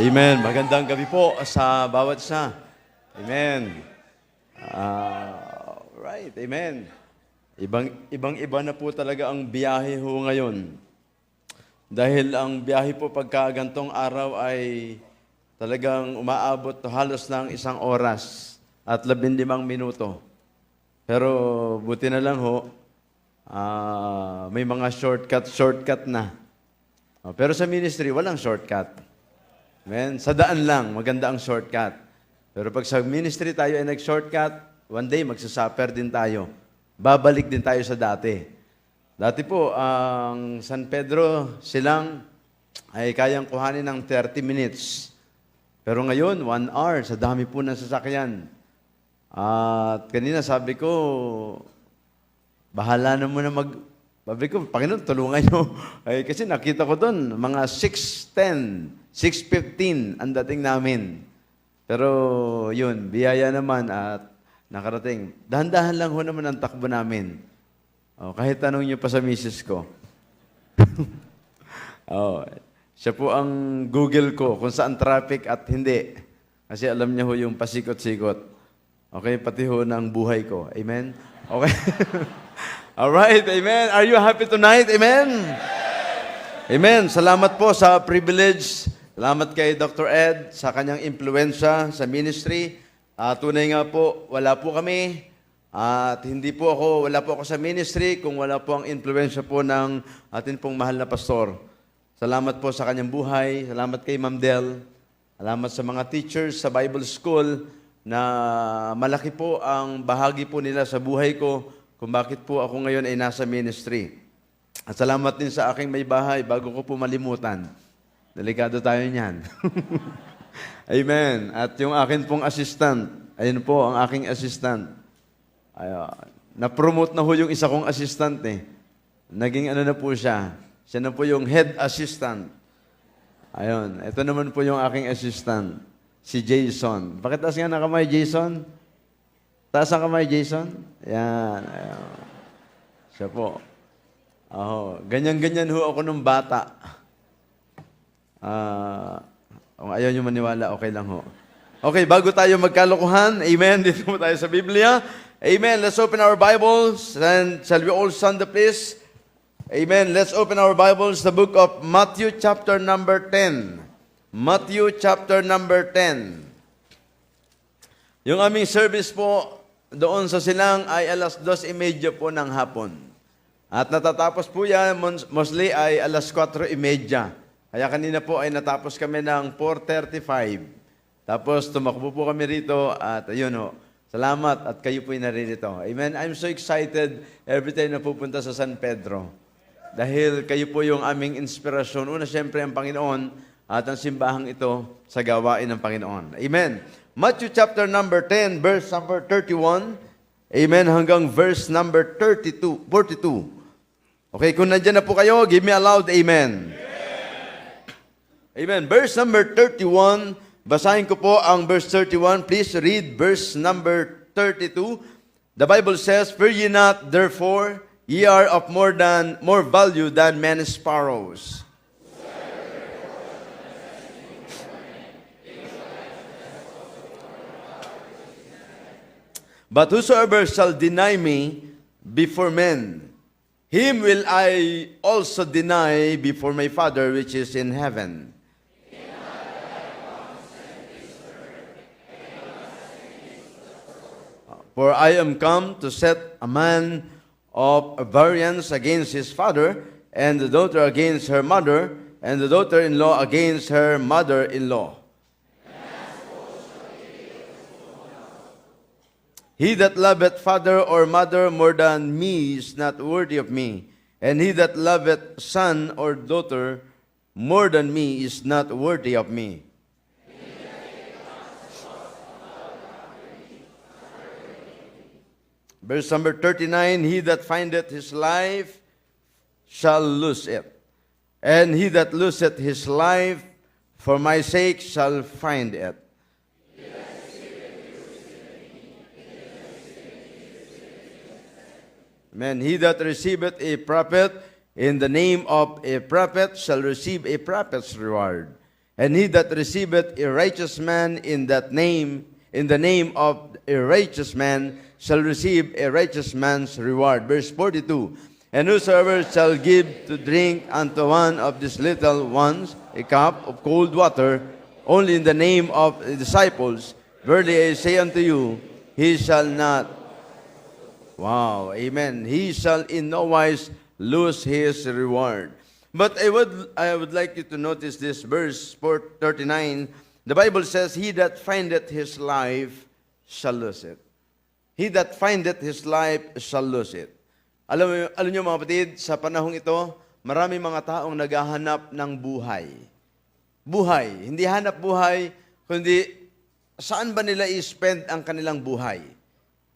Amen. Magandang gabi po sa bawat isa. Amen. Right. Amen. Ibang-iba na po talaga ang biyahe ho ngayon. Dahil ang biyahe po pagkagantong araw ay talagang umaabot halos ng 1 oras at 15 minuto. Pero buti na lang ho, may mga shortcut na. Pero sa ministry, walang shortcut. Amen. Sa daan lang, maganda ang shortcut. Pero pag sa ministry tayo ay nag-shortcut, one day magsasuffer din tayo. Babalik din tayo sa dati. Dati po, ang San Pedro silang ay kayang kuhanin ng 30 minutes. Pero ngayon, 1 hour, sa dami po ng sasakyan. At kanina sabi ko, bahala na muna sabi ko, Panginoon, tulungan nyo. Ay, kasi nakita ko doon, mga 6:10, 6:15 ang dating namin. Pero yun, biyaya naman at nakarating. Dahan-dahan lang ho naman ang takbo namin. Kahit tanong nyo pa sa misis ko. Siya po ang Google ko kung saan traffic at hindi. Kasi alam niya ho yung pasikot-sikot. Okay, pati ho ng buhay ko. Amen? Okay? Alright, amen. Are you happy tonight? Amen? Amen. Salamat po sa privilege. Salamat kay Dr. Ed sa kanyang impluensya sa ministry. Tunay nga po, wala po kami. At wala po ako sa ministry kung wala po ang impluensya po ng atin pong mahal na pastor. Salamat po sa kanyang buhay. Salamat kay Ma'am Del. Salamat sa mga teachers sa Bible School na malaki po ang bahagi po nila sa buhay ko kung bakit po ako ngayon ay nasa ministry. At salamat din sa aking may bahay bago ko po malimutan. Delikado tayo niyan. Amen. At yung akin pong assistant, ayun po ang aking assistant. Na-promote na ho yung isa kong assistant eh. Naging ano na po siya. Siya na po yung head assistant. Ayun. Ito naman po yung aking assistant. Si Jason. Bakit taas nga na kamay, Jason? Taas ang kamay, Jason? Yan. Ayan. Siya po. Ganyan-ganyan ho ako nung bata. Kung ayaw nyo maniwala, okay lang ho. Okay, bago tayo magkalokohan, amen, dito po tayo sa Biblia. Amen, let's open our Bibles. And shall we all stand up, please? Amen, let's open our Bibles, the book of Matthew chapter number 10. Matthew chapter number 10. Yung aming service po doon sa Silang ay alas 2:30 po ng hapon. At natatapos po yan, mostly ay alas 4:30. Kaya kanina po ay natapos kami ng 4:35. Tapos tumakbo po kami rito at ayun ho, salamat at kayo po ay naririto. Amen. I'm so excited every time na pupunta sa San Pedro. Dahil kayo po yung aming inspirasyon. Una, siyempre, ang Panginoon at ang simbahang ito sa gawain ng Panginoon. Amen. Matthew chapter number 10, verse number 31. Amen. Hanggang verse number 42. Okay, kung nandiyan na po kayo, give me a loud amen. Amen. Verse number 31. Basahin ko po ang verse 31. Please read verse number 32. The Bible says, "Fear ye not, therefore, ye are of more value than many sparrows." But whosoever shall deny me before men, him will I also deny before my Father which is in heaven. For I am come to set a man of variance against his father, and the daughter against her mother, and the daughter-in-law against her mother-in-law. He that loveth father or mother more than me is not worthy of me, and he that loveth son or daughter more than me is not worthy of me. Verse number 39, he that findeth his life shall lose it, and he that loseth his life for my sake shall find it. Amen. He that receiveth a prophet in the name of a prophet shall receive a prophet's reward. And he that receiveth a righteous man in the name of a righteous man, shall receive a righteous man's reward. Verse 42, and whosoever shall give to drink unto one of these little ones a cup of cold water, only in the name of the disciples, verily I say unto you, he shall not, wow, amen, he shall in no wise lose his reward. But I would like you to notice this verse 39. The Bible says, he that findeth his life shall lose it. He that findeth his life shall lose it. Alam niyo mga kapatid, sa panahong ito, marami mga taong naghahanap ng buhay. Buhay. Hindi hanap buhay, kundi saan ba nila i-spend ang kanilang buhay.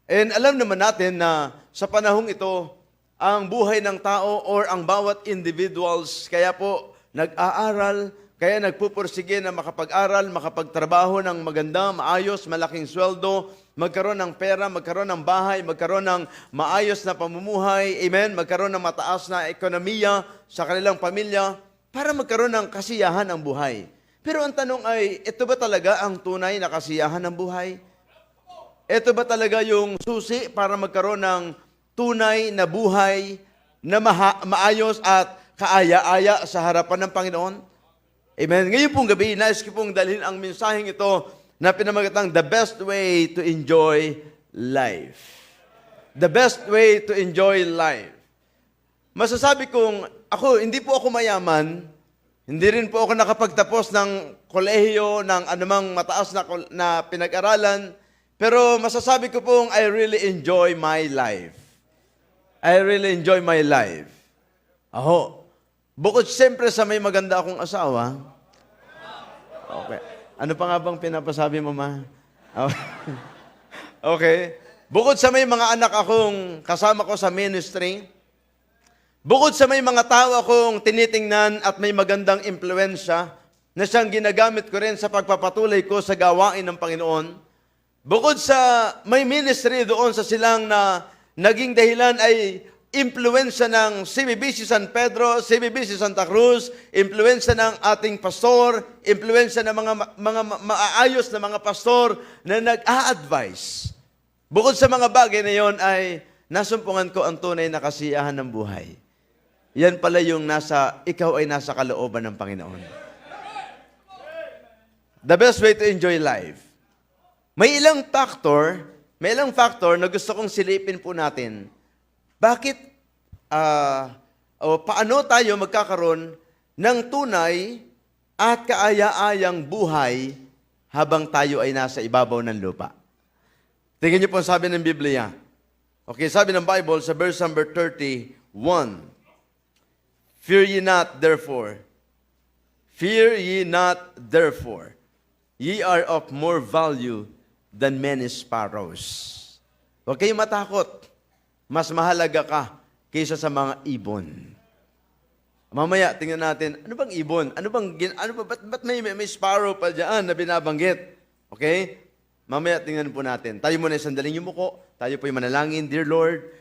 And alam naman natin na sa panahong ito, ang buhay ng tao or ang bawat individuals, kaya po nag-aaral, kaya nagpupursige na makapag-aral, makapagtrabaho ng maganda, maayos, malaking sweldo, magkaroon ng pera, magkaroon ng bahay, magkaroon ng maayos na pamumuhay, amen, magkaroon ng mataas na ekonomiya sa kanilang pamilya, para magkaroon ng kasiyahan ang buhay. Pero ang tanong ay, ito ba talaga ang tunay na kasiyahan ng buhay? Ito ba talaga yung susi para magkaroon ng tunay na buhay na maayos at kaaya-aya sa harapan ng Panginoon? Amen. Ngayon pong gabi, nais ko pong dalhin ang mensaheng ito na pinamagatang the best way to enjoy life. The best way to enjoy life. Masasabi kong, hindi po ako mayaman, hindi rin po ako nakapagtapos ng kolehiyo, ng anumang mataas na pinag-aralan, pero masasabi ko pong I really enjoy my life. I really enjoy my life. Bukod siyempre sa may maganda akong asawa. Okay. Ano pa nga bang pinapasabi mo, ma? Okay. Bukod sa may mga anak akong kasama ko sa ministry, bukod sa may mga tao akong tinitingnan at may magandang impluensya na siyang ginagamit ko rin sa pagpapatuloy ko sa gawain ng Panginoon, bukod sa may ministry doon sa silang na naging dahilan ay impluensya ng CBBC San Pedro, CBBC Santa Cruz, impluensya ng ating pastor, impluensya ng mga maayos na mga pastor na nag-a-advise. Bukod sa mga bagay na yon ay nasumpungan ko ang tunay na kasiyahan ng buhay. Yan pala yung ikaw ay nasa kalooban ng Panginoon. The best way to enjoy life. May ilang factor na gusto kong silipin po natin. Bakit, paano tayo magkakaroon ng tunay at kaaya-ayang buhay habang tayo ay nasa ibabaw ng lupa? Tingnan niyo po ang sabi ng Biblia. Okay, sabi ng Bible sa verse number 31, Fear ye not, therefore, ye are of more value than many sparrows. Huwag kayong matakot. Mas mahalaga ka kaysa sa mga ibon. Mamaya, tingnan natin, ano bang ibon? Ba't may sparrow pa dyan na binabanggit? Okay? Mamaya, tingnan po natin. Tayo muna sandaling yung muko. Tayo po yung manalangin. Dear Lord,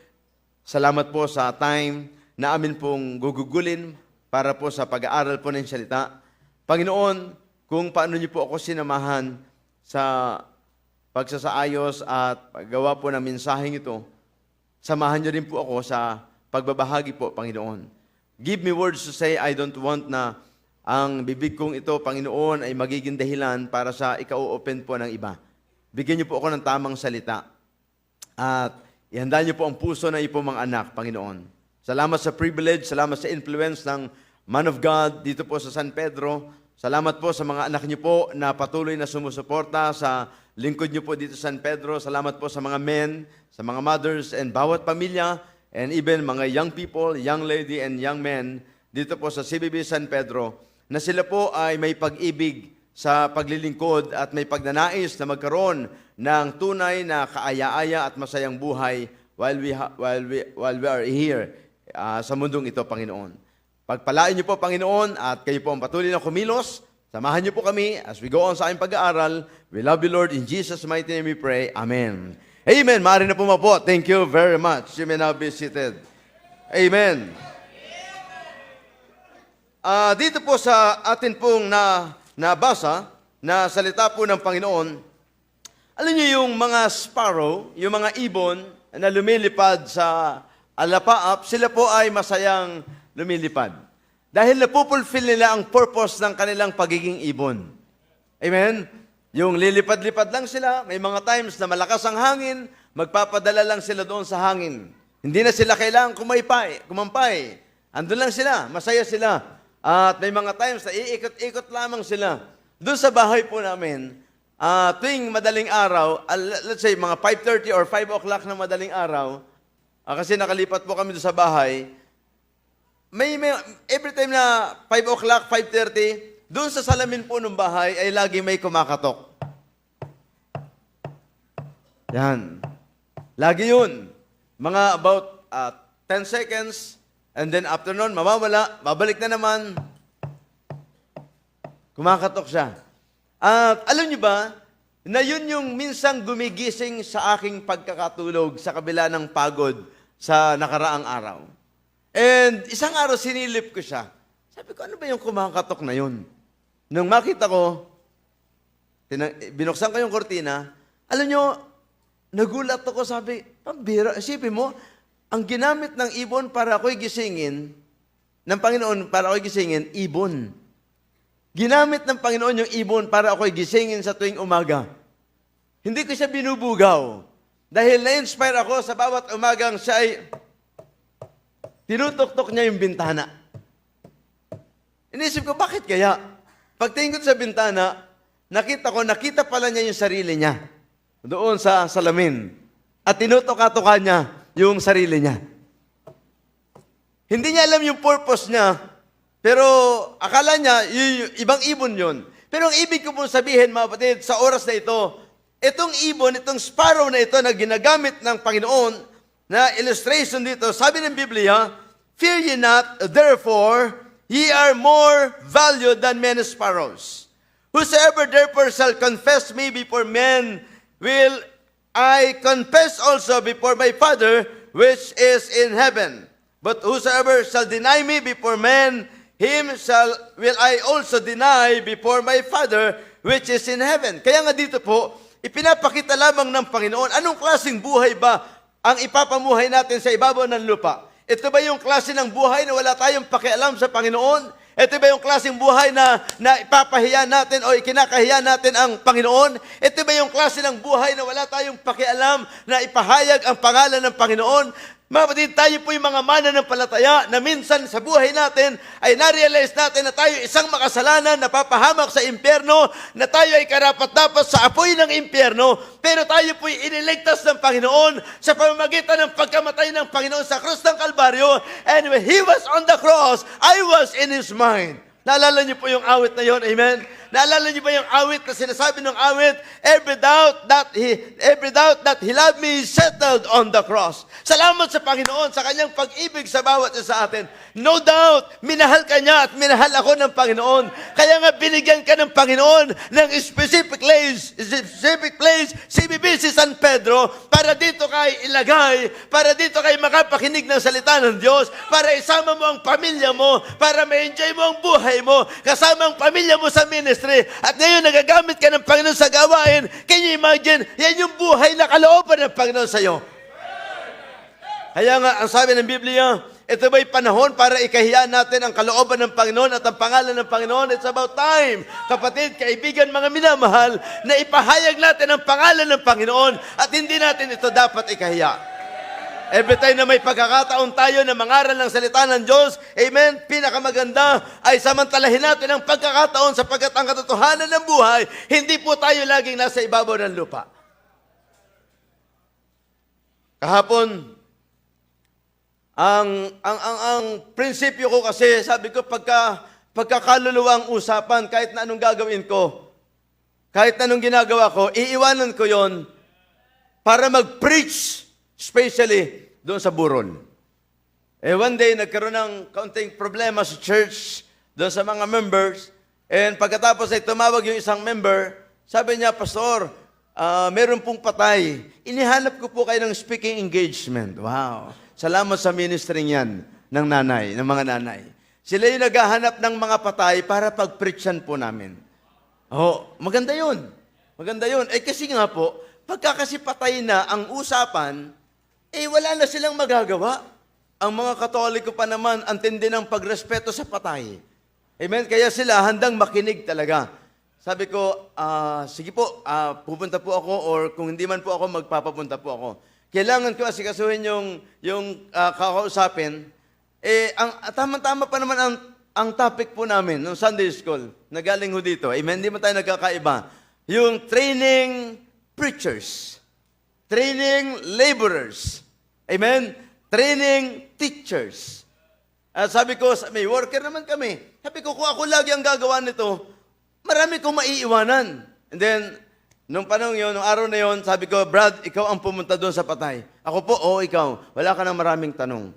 salamat po sa time na amin pong gugugulin para po sa pag-aaral po ng salita. Panginoon, kung paano niyo po ako sinamahan sa pagsasaayos at paggawa po ng mensaheng ito, samahan niyo rin po ako sa pagbabahagi po, Panginoon. Give me words to say. I don't want na ang bibig kong ito, Panginoon, ay magiging dahilan para sa ika-open po ng iba. Bigyan niyo po ako ng tamang salita. At ihanda niyo po ang puso ng ipong mga anak, Panginoon. Salamat sa privilege, salamat sa influence ng Man of God dito po sa San Pedro. Salamat po sa mga anak niyo po na patuloy na sumusuporta sa lingkod niyo po dito sa San Pedro. Salamat po sa mga men, sa mga mothers, and bawat pamilya, and even mga young people, young lady, and young men dito po sa CBB San Pedro, na sila po ay may pag-ibig sa paglilingkod at may pagnanais na magkaroon ng tunay na kaaya-aya at masayang buhay while we are here sa mundong ito, Panginoon. Pagpalain niyo po, Panginoon, at kayo po ang patuloy na kumilos. Samahan niyo po kami as we go on sa aking pag-aaral. We love you, Lord. In Jesus' mighty name we pray. Amen. Amen. Maaari na pumapo. Thank you very much. You may now be seated. Amen. Dito po sa atin pong nabasa na salita po ng Panginoon, alam niyo yung mga sparrow, yung mga ibon na lumilipad sa alapaap, sila po ay masayang lumilipad. Dahil napupulfill nila ang purpose ng kanilang pagiging ibon. Amen? Yung lilipad-lipad lang sila, may mga times na malakas ang hangin, magpapadala lang sila doon sa hangin. Hindi na sila kailangang kumampay. Andun lang sila, masaya sila. At may mga times na iikot-ikot lamang sila. Doon sa bahay po namin, tuwing madaling araw, let's say mga 5:30 or 5 o'clock na madaling araw, kasi nakalipat po kami doon sa bahay, may every time na 5 o'clock, 5:30, doon sa salamin po ng bahay ay lagi may kumakatok. Yan. Lagi yun. Mga about 10 seconds, and then after nun, mawawala, babalik na naman. Kumakatok siya. At alam niyo ba, na yun yung minsang gumigising sa aking pagkakatulog sa kabila ng pagod sa nakaraang araw. And isang araw sinilip ko siya. Sabi ko, ano ba yung kumakatok na yun? Nung makita ko, binuksan ko yung kortina, alam nyo, nagulat ako, sabi, pambira, isipin mo, ang ginamit ng ibon para ako'y gisingin, ng Panginoon para ako'y gisingin, ibon. Ginamit ng Panginoon yung ibon para ako'y gisingin sa tuwing umaga. Hindi ko siya binubugaw. Dahil na-inspire ako sa bawat umagang siya ay tinutok-tok niya yung bintana. Inisip ko, bakit kaya? Pagtingin ko sa bintana, nakita pala niya yung sarili niya. Doon sa salamin. At tinutok-tokan niya yung sarili niya. Hindi niya alam yung purpose niya, pero akala niya, yung ibang ibon yun. Pero ang ibig ko pong sabihin, mga kapatid, sa oras na ito, itong ibon, itong sparrow na ito na ginagamit ng Panginoon, na illustration dito, sabi ng Biblia, fear ye not, therefore, ye are more valued than many sparrows. Whosoever therefore shall confess me before men, will I confess also before my Father, which is in heaven. But whosoever shall deny me before men, will I also deny before my Father, which is in heaven. Kaya nga dito po, ipinapakita lamang ng Panginoon, anong klaseng buhay ba ang ipapamuhay natin sa ibabaw ng lupa? Ito ba yung klase ng buhay na wala tayong pakialam sa Panginoon? Ito ba yung klaseng buhay na ipapahiya natin o ikinakahiya natin ang Panginoon? Ito ba yung klase ng buhay na wala tayong pakialam na ipahayag ang pangalan ng Panginoon? Mga kapatid, tayo po yung mga mananampalataya na minsan sa buhay natin ay narealize natin na tayo isang makasalanan na papahamak sa impyerno, na tayo ay karapat-dapat sa apoy ng impyerno, pero tayo po iniligtas ng Panginoon sa pamamagitan ng pagkamatay ng Panginoon sa krus ng Kalbaryo. And when He was on the cross, I was in His mind. Naalala niyo po yung awit na yon, amen? Naalala niyo ba yung awit na sinasabi ng awit? Every doubt that He loved me is settled on the cross. Salamat sa Panginoon sa kanyang pag-ibig sa bawat isa sa atin. No doubt, minahal ka niya at minahal ako ng Panginoon. Kaya nga binigyan ka ng Panginoon ng specific place, CBBC San Pedro, para dito kay ilagay, para dito kay makapakinig ng salita ng Diyos, para isama mo ang pamilya mo, para ma-enjoy mo ang buhay mo, kasama ang pamilya mo sa ministry. At ngayon, nagagamit ka ng Panginoon sa gawain. Can you imagine? Yan yung buhay na kalooban ng Panginoon sa iyo. Kaya nga, ang sabi ng Biblia, ito ba'y panahon para ikahiya natin ang kalooban ng Panginoon at ang pangalan ng Panginoon? It's about time, kapatid, kaibigan, mga minamahal, na ipahayag natin ang pangalan ng Panginoon at hindi natin ito dapat ikahiya. Every time na may pagkakataon tayo na mangaral ng salita ng Diyos, amen, pinakamaganda ay samantalahin natin ang pagkakataon sapagkat ang katotohanan ng buhay, hindi po tayo laging nasa ibabaw ng lupa. Kahapon, ang prinsipyo ko kasi, sabi ko, pagkakaluluwa ang usapan, kahit na anong gagawin ko, kahit na anong ginagawa ko, iiwanan ko yon para mag-preach, especially doon sa Buron. One day, nagkaroon ng kaunting problema sa church, doon sa mga members, and pagkatapos ay tumawag yung isang member, sabi niya, Pastor, meron pong patay. Inihanap ko po kayo ng speaking engagement. Wow. Salamat sa ministry niyan ng nanay, ng mga nanay. Sila yung naghahanap ng mga patay para pag-preachan po namin. Oh, maganda yun. Maganda yun. Eh kasi nga po, pagka kasi patay na ang usapan, eh wala na silang magagawa. Ang mga Katoliko pa naman, ang tindi ng pagrespeto sa patay. Amen? Kaya sila handang makinig talaga. Sabi ko, sige po, pupunta po ako or kung hindi man po ako, magpapapunta po ako. Kailangan ko asikasuhin yung kakausapin. Eh, tama-tama pa naman ang topic po namin ng Sunday School na galing ho dito. Amen? Hindi man tayo nagkakaiba. Yung training preachers, training laborers, amen? Training teachers. At sabi ko, may worker naman kami. Sabi ko, kung ako lagi ang gagawa nito, marami kong maiiwanan. And then, nung panahon yun, nung araw na yun, sabi ko, Brad, ikaw ang pumunta doon sa patay. Ako po, oo, ikaw. Wala ka ng maraming tanong.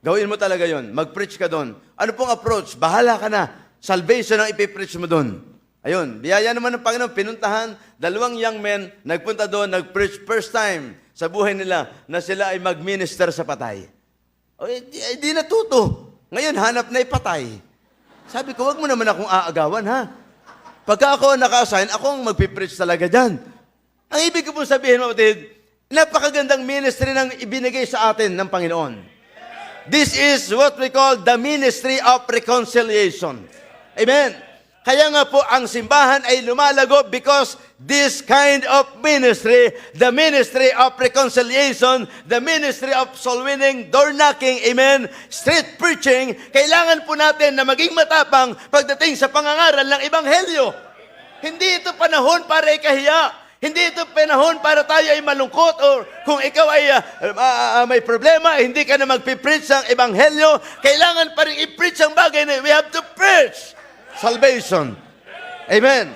Gawin mo talaga yon. Mag-preach ka doon. Ano pong approach? Bahala ka na. Salvation ang ipipreach mo doon. Ayun, biyaya naman ng Panginoon, pinuntahan, 2 young men, nagpunta doon, nag-preach first time sa buhay nila na sila ay mag-minister sa patay. O, di natuto. Ngayon, hanap na ipatay. Sabi ko, wag mo naman akong aagawan, ha? Pagka ako naka-assign, ako ang magpipreach talaga dyan. Ang ibig ko pong sabihin, kapatid, napakagandang ministry ng ibinigay sa atin ng Panginoon. This is what we call the ministry of reconciliation. Amen. Kaya nga po, ang simbahan ay lumalago because this kind of ministry, the ministry of reconciliation, the ministry of soul winning, door knocking, amen, street preaching, kailangan po natin na maging matapang pagdating sa pangangaral ng Ebanghelyo. Hindi ito panahon para ikahiya. Hindi ito panahon para tayo ay malungkot or kung ikaw ay may problema, hindi ka na magpipreach ng Ebanghelyo, kailangan pa rin i-preach ang bagay na we have to preach salvation. Amen.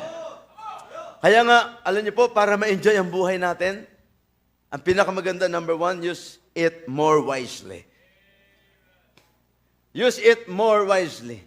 Kaya nga, alam niyo po, para ma-enjoy ang buhay natin, ang pinakamaganda, number 1, use it more wisely. Use it more wisely.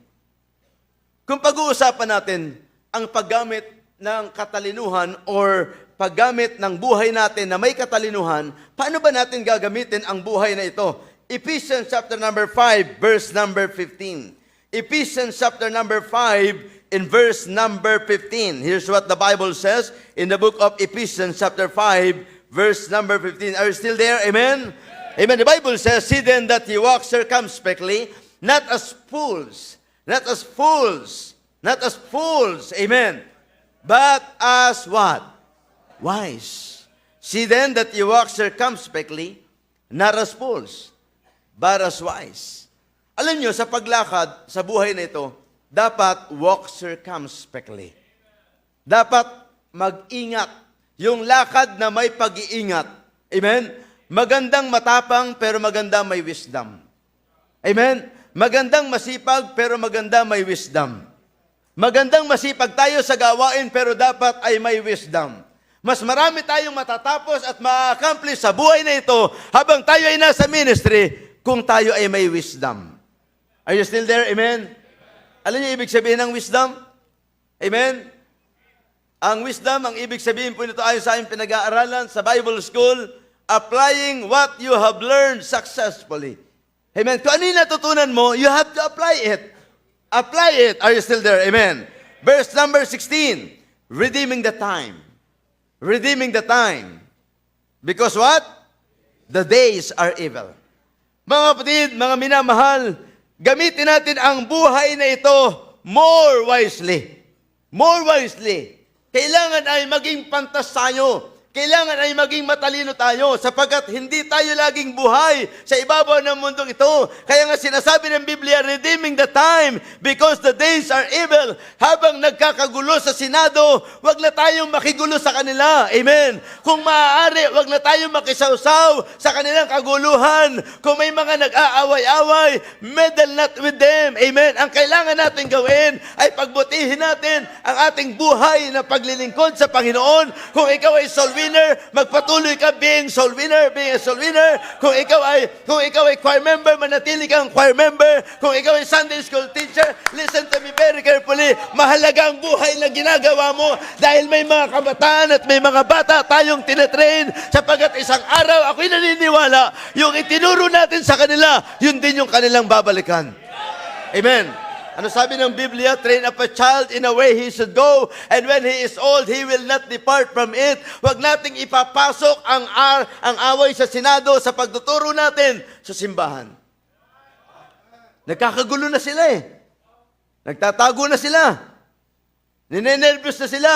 Kung pag-uusapan natin ang paggamit ng katalinuhan or paggamit ng buhay natin na may katalinuhan, paano ba natin gagamitin ang buhay na ito? Ephesians chapter number 5, verse number 15. Ephesians chapter number 5 in verse number 15. Here's what the Bible says in the book of Ephesians chapter 5 verse number 15. Are you still there? Amen? Amen. The Bible says, see then that ye walk circumspectly, not as fools, not as fools, not as fools, amen, but as what? Wise. See then that ye walk circumspectly, not as fools, but as wise. Alam nyo, sa paglakad, sa buhay na ito, dapat walk circumspectly. Dapat mag-ingat. Yung lakad na may pag-iingat. Amen? Magandang matapang, pero maganda may wisdom. Amen? Magandang masipag, pero maganda may wisdom. Magandang masipag tayo sa gawain, pero dapat ay may wisdom. Mas marami tayong matatapos at ma-accomplish sa buhay na ito habang tayo ay nasa ministry kung tayo ay may wisdom. Are you still there? Amen? Alam niyo ibig sabihin ng wisdom? Amen? Ang wisdom, ang ibig sabihin po nito ayon sa aking pinag-aaralan sa Bible School, applying what you have learned successfully. Amen? Kung ano yung natutunan mo, you have to apply it. Apply it. Are you still there? Amen? Verse number 16, redeeming the time. Redeeming the time. Because what? The days are evil. Mga kapatid, mga minamahal, gamitin natin ang buhay na ito more wisely. More wisely. Kailangan ay maging pantas tayo. Kailangan ay maging matalino tayo sapagkat hindi tayo laging buhay sa ibabaw ng mundong ito. Kaya nga sinasabi ng Biblia, redeeming the time because the days are evil. Habang nagkakagulo sa Senado, wag na tayong makigulo sa kanila. Amen. Kung maaari, wag na tayong makisawsaw sa kanilang kaguluhan. Kung may mga nag-aaway-away, meddle not with them. Amen. Ang kailangan natin gawin ay pagbutihin natin ang ating buhay na paglilingkod sa Panginoon. Kung ikaw ay soul winner, magpatuloy ka being a soul winner. Kung ikaw ay choir member, manatili kang choir member. Kung ikaw ay Sunday school teacher, listen to me very carefully. Mahalaga ang buhay na ginagawa mo dahil may mga kabataan at may mga bata tayong tinetrain sapagkat isang araw ako'y naniniwala yung itinuro natin sa kanila, yun din yung kanilang babalikan. Amen. Ano sabi ng Biblia? Train up a child in a way he should go, and when he is old, he will not depart from it. Huwag nating ipapasok ang away sa Senado sa pagtuturo natin sa simbahan. Nagkakagulo na sila eh. Nagtatago na sila. Ninenervyos na sila.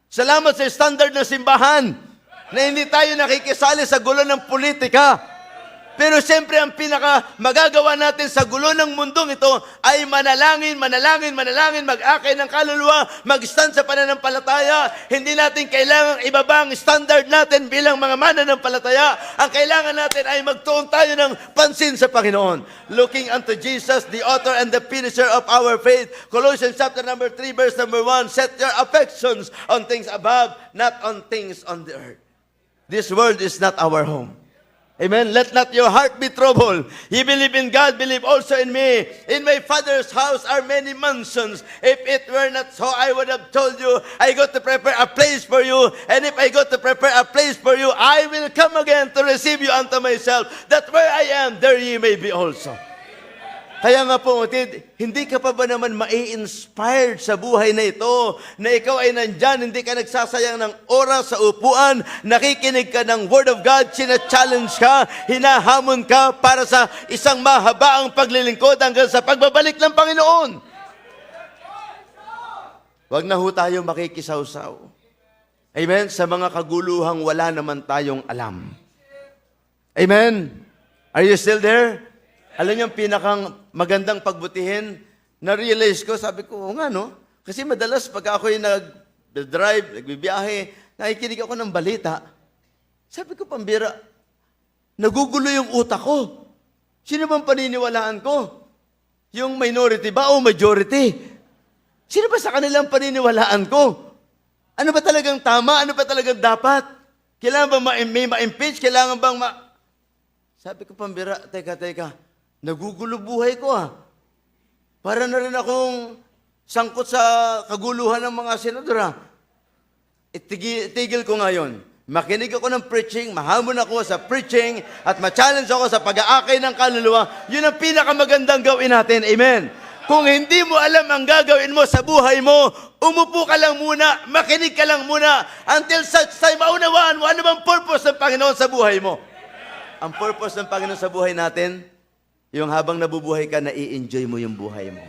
Salamat sa standard ng simbahan na hindi tayo nakikisali sa gulo ng politika. Pero siyempre, ang pinaka magagawa natin sa gulo ng mundong ito ay manalangin, mag-akay ng kaluluwa, mag-stand sa pananampalataya. Hindi natin kailangang ibaba ang standard natin bilang mga mananampalataya. Ang kailangan natin ay magtuon tayo ng pansin sa Panginoon. Looking unto Jesus, the author and the finisher of our faith. Colossians chapter number 3, verse number 1, set your affections on things above, not on things on the earth. This world is not our home. Amen. Let not your heart be troubled. Ye believe in God, believe also in me. In my Father's house are many mansions. If it were not so, I would have told you, I go to prepare a place for you. And if I go to prepare a place for you, I will come again to receive you unto myself, that where I am, there ye may be also. Kaya nga po, hindi ka pa ba naman mai-inspired sa buhay na ito, na ikaw ay nandyan, hindi ka nagsasayang ng oras sa upuan, nakikinig ka ng Word of God, sina-challenge ka, hinahamon ka para sa isang mahabaang paglilingkod hanggang sa pagbabalik ng Panginoon. Huwag na ho tayo makikisawsaw. Amen? Sa mga kaguluhang wala naman tayong alam. Amen? Are you still there? Alam niyo, ang pinakang magandang pagbutihin, na-realize ko, sabi ko, oo nga, no? Kasi madalas, pag ako'y nag-drive, nagbibiyahe, nakikinig ako ng balita. Sabi ko, pambira, nagugulo yung utak ko. Sino bang paniniwalaan ko? Yung minority ba o majority? Sino ba sa kanilang paniniwalaan ko? Ano ba talagang tama? Ano ba talagang dapat? Kailangan bang may ma-impeach? Kailangan bang Sabi ko, pambira, teka. Nagugulo buhay ko Para na rin akong sangkot sa kaguluhan ng mga senadora. Itigil ko ngayon. Makinig ako ng preaching, mahamon ako sa preaching, at ma-challenge ako sa pag-aakay ng kaluluwa. Yun ang pinakamagandang gawin natin. Amen. Kung hindi mo alam ang gagawin mo sa buhay mo, umupo ka lang muna, makinig ka lang muna, until such time maunawaan mo ano bang purpose ng Panginoon sa buhay mo. Ang purpose ng Panginoon sa buhay natin, yung habang nabubuhay ka, nai-enjoy mo yung buhay mo.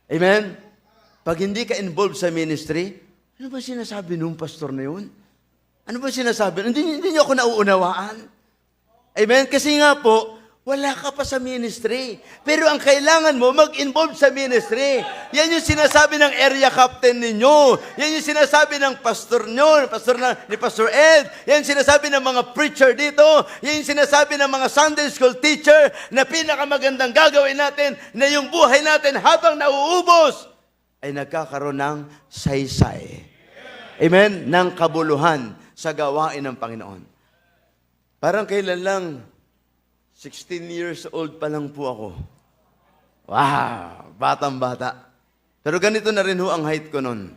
Amen? Pag hindi ka involved sa ministry, ano ba sinasabi nung pastor na yun? Ano ba sinasabi? Hindi niyo ako nauunawaan. Amen? Kasi nga po, wala ka pa sa ministry. Pero ang kailangan mo, mag-involve sa ministry. Yan yung sinasabi ng area captain ninyo. Yan yung sinasabi ng pastor nyo, ni Pastor Ed. Yan yung sinasabi ng mga preacher dito. Yan yung sinasabi ng mga Sunday school teacher na pinakamagandang gagawin natin na yung buhay natin habang nauubos ay nagkakaroon ng saysay. Amen? Ng kabuluhan sa gawain ng Panginoon. Parang kailan lang, 16 years old pa lang po ako. Wow! Batang-bata. Pero ganito na rin ho ang height ko nun.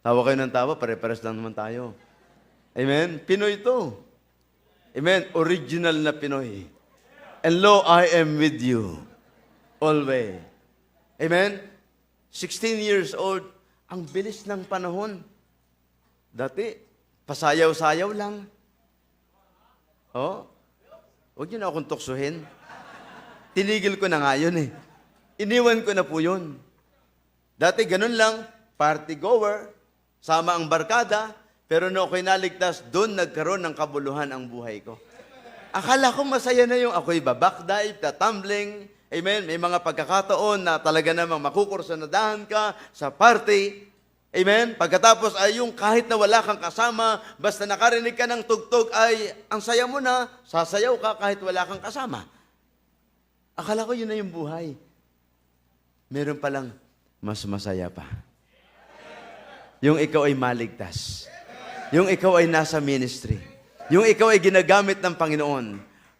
Tawa kayo ng tawa, pare-pares lang naman tayo. Amen? Pinoy ito. Amen? Original na Pinoy. And lo, I am with you. Always. Amen? 16 years old. Ang bilis ng panahon. Dati, pasayaw-sayaw lang. Oh? Huwag niyo na akong tuksuhin. Tinigil ko na nga yun Iniwan ko na po yun. Dati ganun lang, party goer, sama ang barkada, pero no ako'y naligtas, doon nagkaroon ng kabuluhan ang buhay ko. Akala ko masaya na yung ako'y babakdive, tatumbling, amen, may mga pagkakataon na talaga namang makukursanadahan ka sa party, amen? Pagkatapos ay yung kahit na wala kang kasama, basta nakarinig ka ng tugtog ay ang saya mo na, sasayaw ka kahit wala kang kasama. Akala ko yun na yung buhay. Meron palang mas masaya pa. Yung ikaw ay maligtas. Yung ikaw ay nasa ministry. Yung ikaw ay ginagamit ng Panginoon.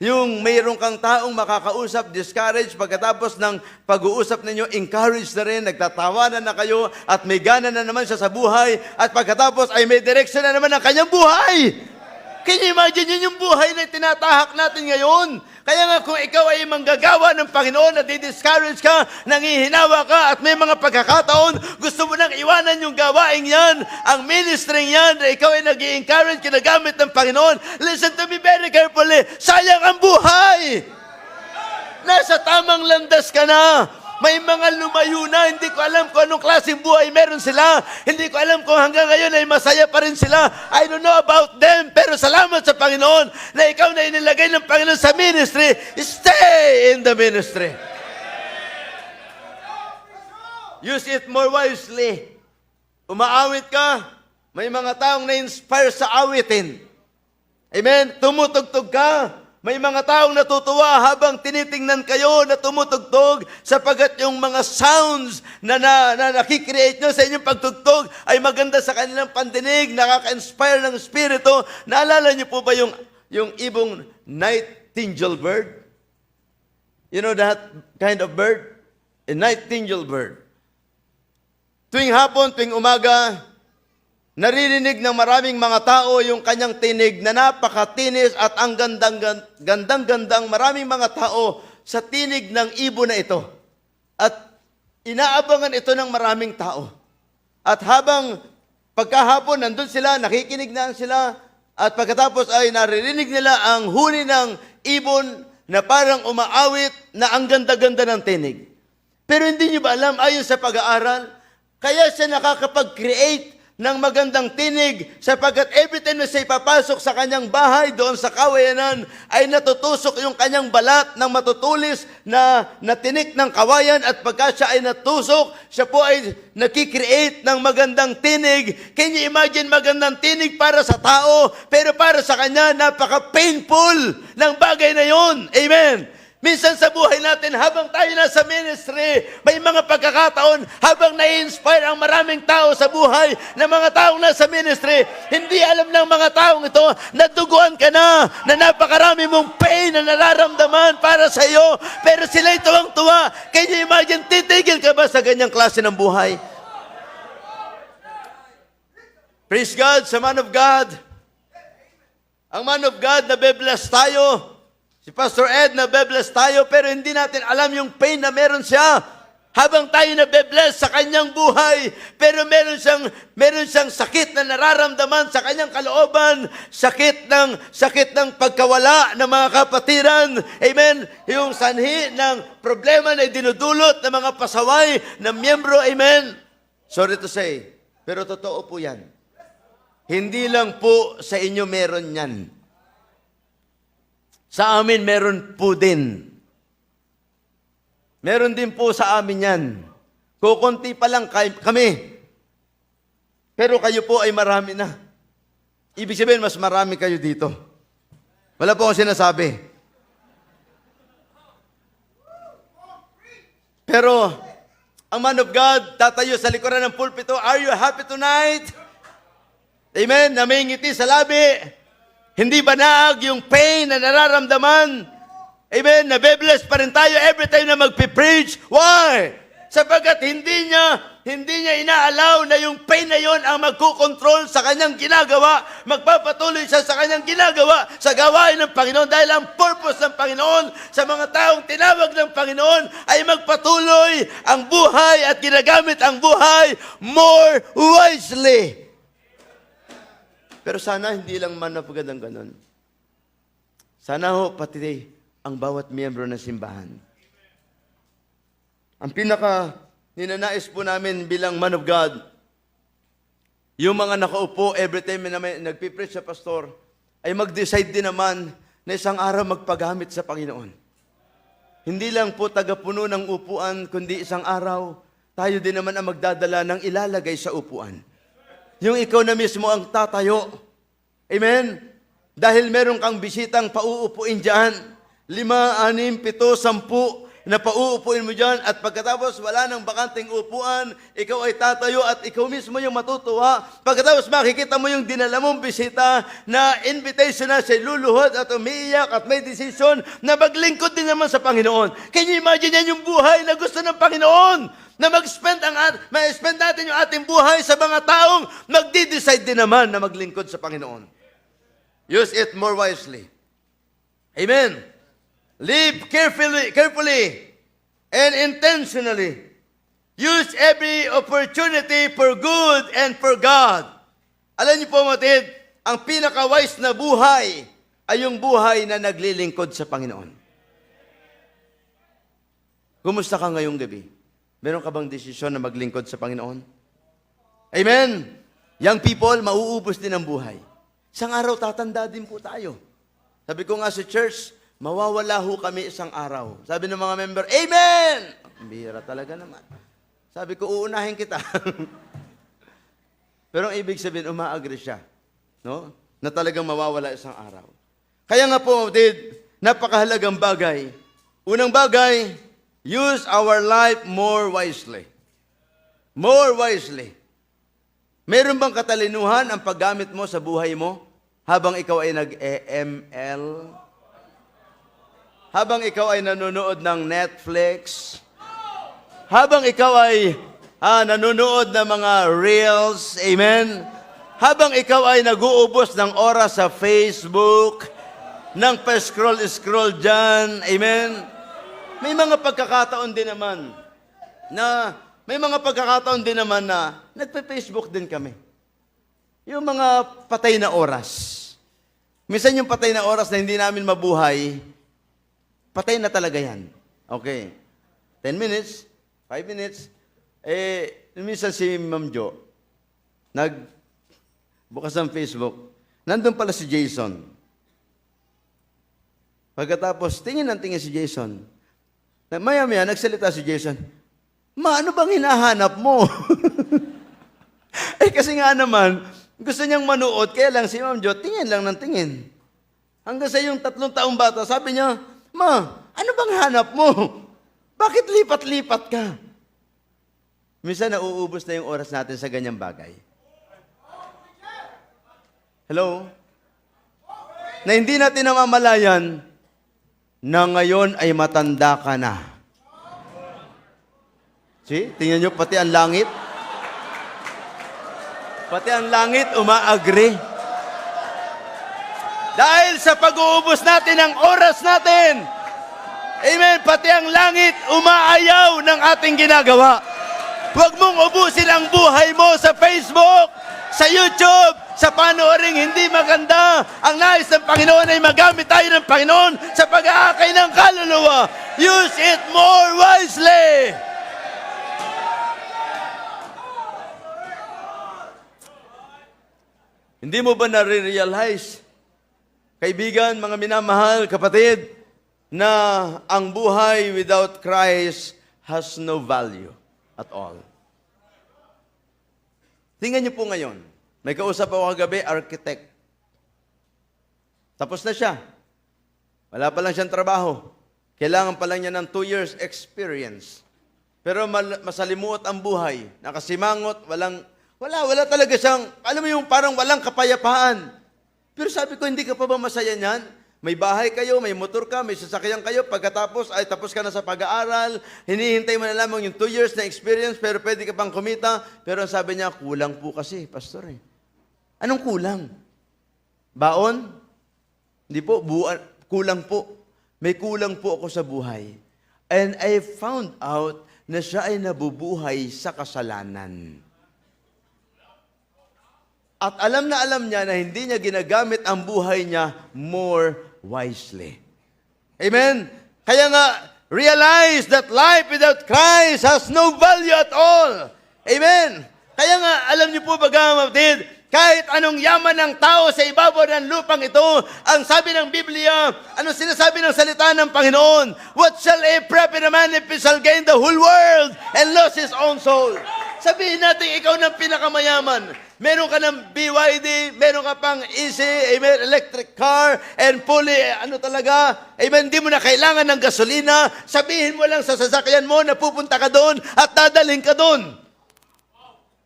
Yung mayroon kang taong makakausap, discourage, pagkatapos ng pag-uusap ninyo, encourage na rin, nagtatawanan na kayo, at may gana na naman siya sa buhay, at pagkatapos ay may direction na naman ang kanyang buhay. Can you imagine, yun yung buhay na tinatahak natin ngayon. Kaya nga kung ikaw ay manggagawa ng Panginoon at di-discourage ka, nangihinawa ka, at may mga pagkakataon, gusto mo nang iwanan yung gawain yan, ang ministry yan, na ikaw ay nag-i-encourage, kinagamit ng Panginoon. Listen to me very carefully. Sayang ang buhay. Nasa tamang landas ka na. May mga lumayo na, hindi ko alam kung anong klaseng buhay meron sila. Hindi ko alam kung hanggang ngayon ay masaya pa rin sila. I don't know about them, pero salamat sa Panginoon na ikaw na inilagay ng Panginoon sa ministry. Stay in the ministry. Use it more wisely. Umaawit ka, may mga taong na-inspire sa awitin. Amen? Tumutugtog ka. May mga taong natutuwa habang tinitingnan kayo na tumutugtog sapagkat yung mga sounds na nakikreate nyo sa inyong pagtugtog ay maganda sa kanilang pandinig, nakaka-inspire ng Espiritu. Naalala nyo po ba yung ibong nightingale bird? You know that kind of bird? A nightingale bird. Tuwing hapon, tuwing umaga, naririnig ng maraming mga tao yung kanyang tinig na napakatinis at ang gandang-gandang maraming mga tao sa tinig ng ibon na ito. At inaabangan ito ng maraming tao. At habang pagkahapon nandun sila, nakikinig na sila, at pagkatapos ay naririnig nila ang huni ng ibon na parang umaawit na ang ganda-ganda ng tinig. Pero hindi nyo ba alam, ayon sa pag-aaral, kaya siya nakakapag-create ng magandang tinig sapagkat every time na siya ipapasok sa kanyang bahay doon sa kawayanan ay natutusok yung kanyang balat ng matutulis na tinik ng kawayan at pagka siya ay natusok, siya po ay nakikreate ng magandang tinig. Can you imagine magandang tinig para sa tao pero para sa kanya napaka-painful ng bagay na yon. Amen. Minsan sa buhay natin, habang tayo nasa ministry, may mga pagkakataon, habang nai-inspire ang maraming tao sa buhay ng mga taong nasa ministry, hindi alam ng mga taong ito, natuguan ka na napakarami mong pain na nararamdaman para sa iyo, pero sila'y tuwang-tuwa. Can you imagine, titigil ka ba sa ganyang klase ng buhay? Praise God, sa man of God. Ang man of God, nabe-bless tayo. Si Pastor Ed, nabe-bless tayo, pero hindi natin alam yung pain na meron siya. Habang tayo nabe-bless sa kanyang buhay, pero meron siyang sakit na nararamdaman sa kanyang kalooban, sakit ng pagkawala ng mga kapatiran. Amen? Yung sanhi ng problema na dinudulot ng mga pasaway ng miyembro. Amen? Sorry to say, pero totoo po yan. Hindi lang po sa inyo meron yan. Sa amin, meron po din. Meron din po sa amin yan. Kukunti pa lang kami. Pero kayo po ay marami na. Ibig sabihin, mas marami kayo dito. Wala po akong sinasabi. Pero, ang man of God, tatayo sa likuran ng pulpito, are you happy tonight? Amen? Namingiti sa labi. Hindi ba naag yung pain na nararamdaman? Amen? Nabe-bless pa rin tayo every time na magpipreach. Why? Sapagkat hindi niya inaalaw na yung pain na yon ang magkukontrol sa kanyang ginagawa. Magpapatuloy siya sa kanyang ginagawa sa gawain ng Panginoon dahil ang purpose ng Panginoon sa mga taong tinawag ng Panginoon ay magpatuloy ang buhay at ginagamit ang buhay more wisely. Pero sana hindi lang man napagandang ganon. Sana ho pati ang bawat miyembro ng simbahan. Ang ninanais po namin bilang man of God, yung mga nakaupo every time na nagpipreach sa pastor, ay mag-decide din naman na isang araw magpagamit sa Panginoon. Hindi lang po tagapuno ng upuan, kundi isang araw, tayo din naman ang magdadala ng ilalagay sa upuan. Yung ikaw na mismo ang tatayo. Amen? Dahil meron kang bisitang pauupuin dyan. 5, 6, 7, 10 na pauupuin mo dyan. At pagkatapos wala nang bakanting upuan, ikaw ay tatayo at ikaw mismo yung matutuwa. Pagkatapos makikita mo yung dinala mong bisita na invitation na siya luluhod at umiiyak at may decision na maglingkod din naman sa Panginoon. Can you imagine yan yung buhay na gusto ng Panginoon? Na ma-spend natin yung ating buhay sa mga taong magdi-decide din naman na maglingkod sa Panginoon. Use it more wisely. Amen. Live carefully and intentionally. Use every opportunity for good and for God. Alam niyo po, matid, ang pinaka-wise na buhay ay yung buhay na naglilingkod sa Panginoon. Kumusta ka ngayong gabi? Meron ka bang desisyon na maglingkod sa Panginoon? Amen! Young people, mauubos din ang buhay. Isang araw tatanda din po tayo. Sabi ko nga sa church, mawawala ho kami isang araw. Sabi ng mga member, Amen! Ang bihira talaga naman. Sabi ko, uunahin kita. Pero ang ibig sabihin, umaagri siya. No? Na talagang mawawala isang araw. Kaya nga po, napakahalagang bagay. Unang bagay, use our life more wisely. More wisely. Meron bang katalinuhan ang paggamit mo sa buhay mo habang ikaw ay nag-EML? Habang ikaw ay nanonood ng Netflix? Habang ikaw ay nanonood ng mga reels? Amen? Habang ikaw ay nag-uubos ng oras sa Facebook, ng pa-scroll-scroll dyan, amen? May mga pagkakataon din naman na nagpe-Facebook din kami. Yung mga patay na oras. Minsan yung patay na oras na hindi namin mabuhay, patay na talaga yan. Okay. 10 minutes, 5 minutes, minsan si Ma'am Jo, nagbukas ng Facebook, nandun pala si Jason. Pagkatapos, tingin si Jason. Maya-maya, nagsalita si Jason, Ma, ano bang hinahanap mo? Kasi nga naman, gusto niyang manood, kaya lang si Ma'am Jo, tingin lang ng tingin. Hanggang sa yung 3 taong bata, sabi niya, Ma, ano bang hanap mo? Bakit lipat-lipat ka? Minsan nauubos na yung oras natin sa ganyang bagay. Hello? Na hindi natin namamalayan na ngayon ay matanda ka na. See? Tingnan nyo, pati ang langit. Pati ang langit umaagri. Dahil sa pag-uubos natin ng oras natin, amen, pati ang langit umaayaw ng ating ginagawa. Huwag mong ubusin ang buhay mo sa Facebook, sa YouTube, sa panooring hindi maganda. Ang nais ng Panginoon ay magamit tayo ng Panginoon sa pag-aakay ng kaluluwa. Use it more wisely. Hindi mo ba nare-realize, kaibigan, mga minamahal, kapatid, na ang buhay without Christ has no value at all? Tingnan niyo po ngayon, may kausap ako kagabi, architect. Tapos na siya. Wala pa lang siyang trabaho. Kailangan pa lang niya ng 2 years experience. Pero masalimuot ang buhay. Nakasimangot, wala talaga siyang, alam mo yung parang walang kapayapaan. Pero sabi ko, hindi ka pa ba masaya niyan? May bahay kayo, may motor ka, may sasakyan kayo, pagkatapos ay tapos ka na sa pag-aaral, hinihintay mo na lamang yung 2 years na experience, pero pwede ka pang kumita. Pero sabi niya, kulang po kasi, pastor eh. Anong kulang? Baon? Hindi po, kulang po. May kulang po ako sa buhay. And I found out na siya ay nabubuhay sa kasalanan. At alam na alam niya na hindi niya ginagamit ang buhay niya more wisely. Amen? Kaya nga, realize that life without Christ has no value at all. Amen? Kaya nga, alam niyo po ba, kapatid, kahit anong yaman ng tao sa ibabaw ng lupang ito, ang sabi ng Biblia, ano sinasabi ng salita ng Panginoon? What shall a profit a man if he shall gain the whole world and lose his own soul? Sabihin natin, ikaw ng pinakamayaman. Meron ka ng BYD, meron ka pang easy, amen, electric car, and fully, amen, hindi mo na kailangan ng gasolina. Sabihin mo lang sa sasakyan mo na pupunta ka doon at dadaling ka doon.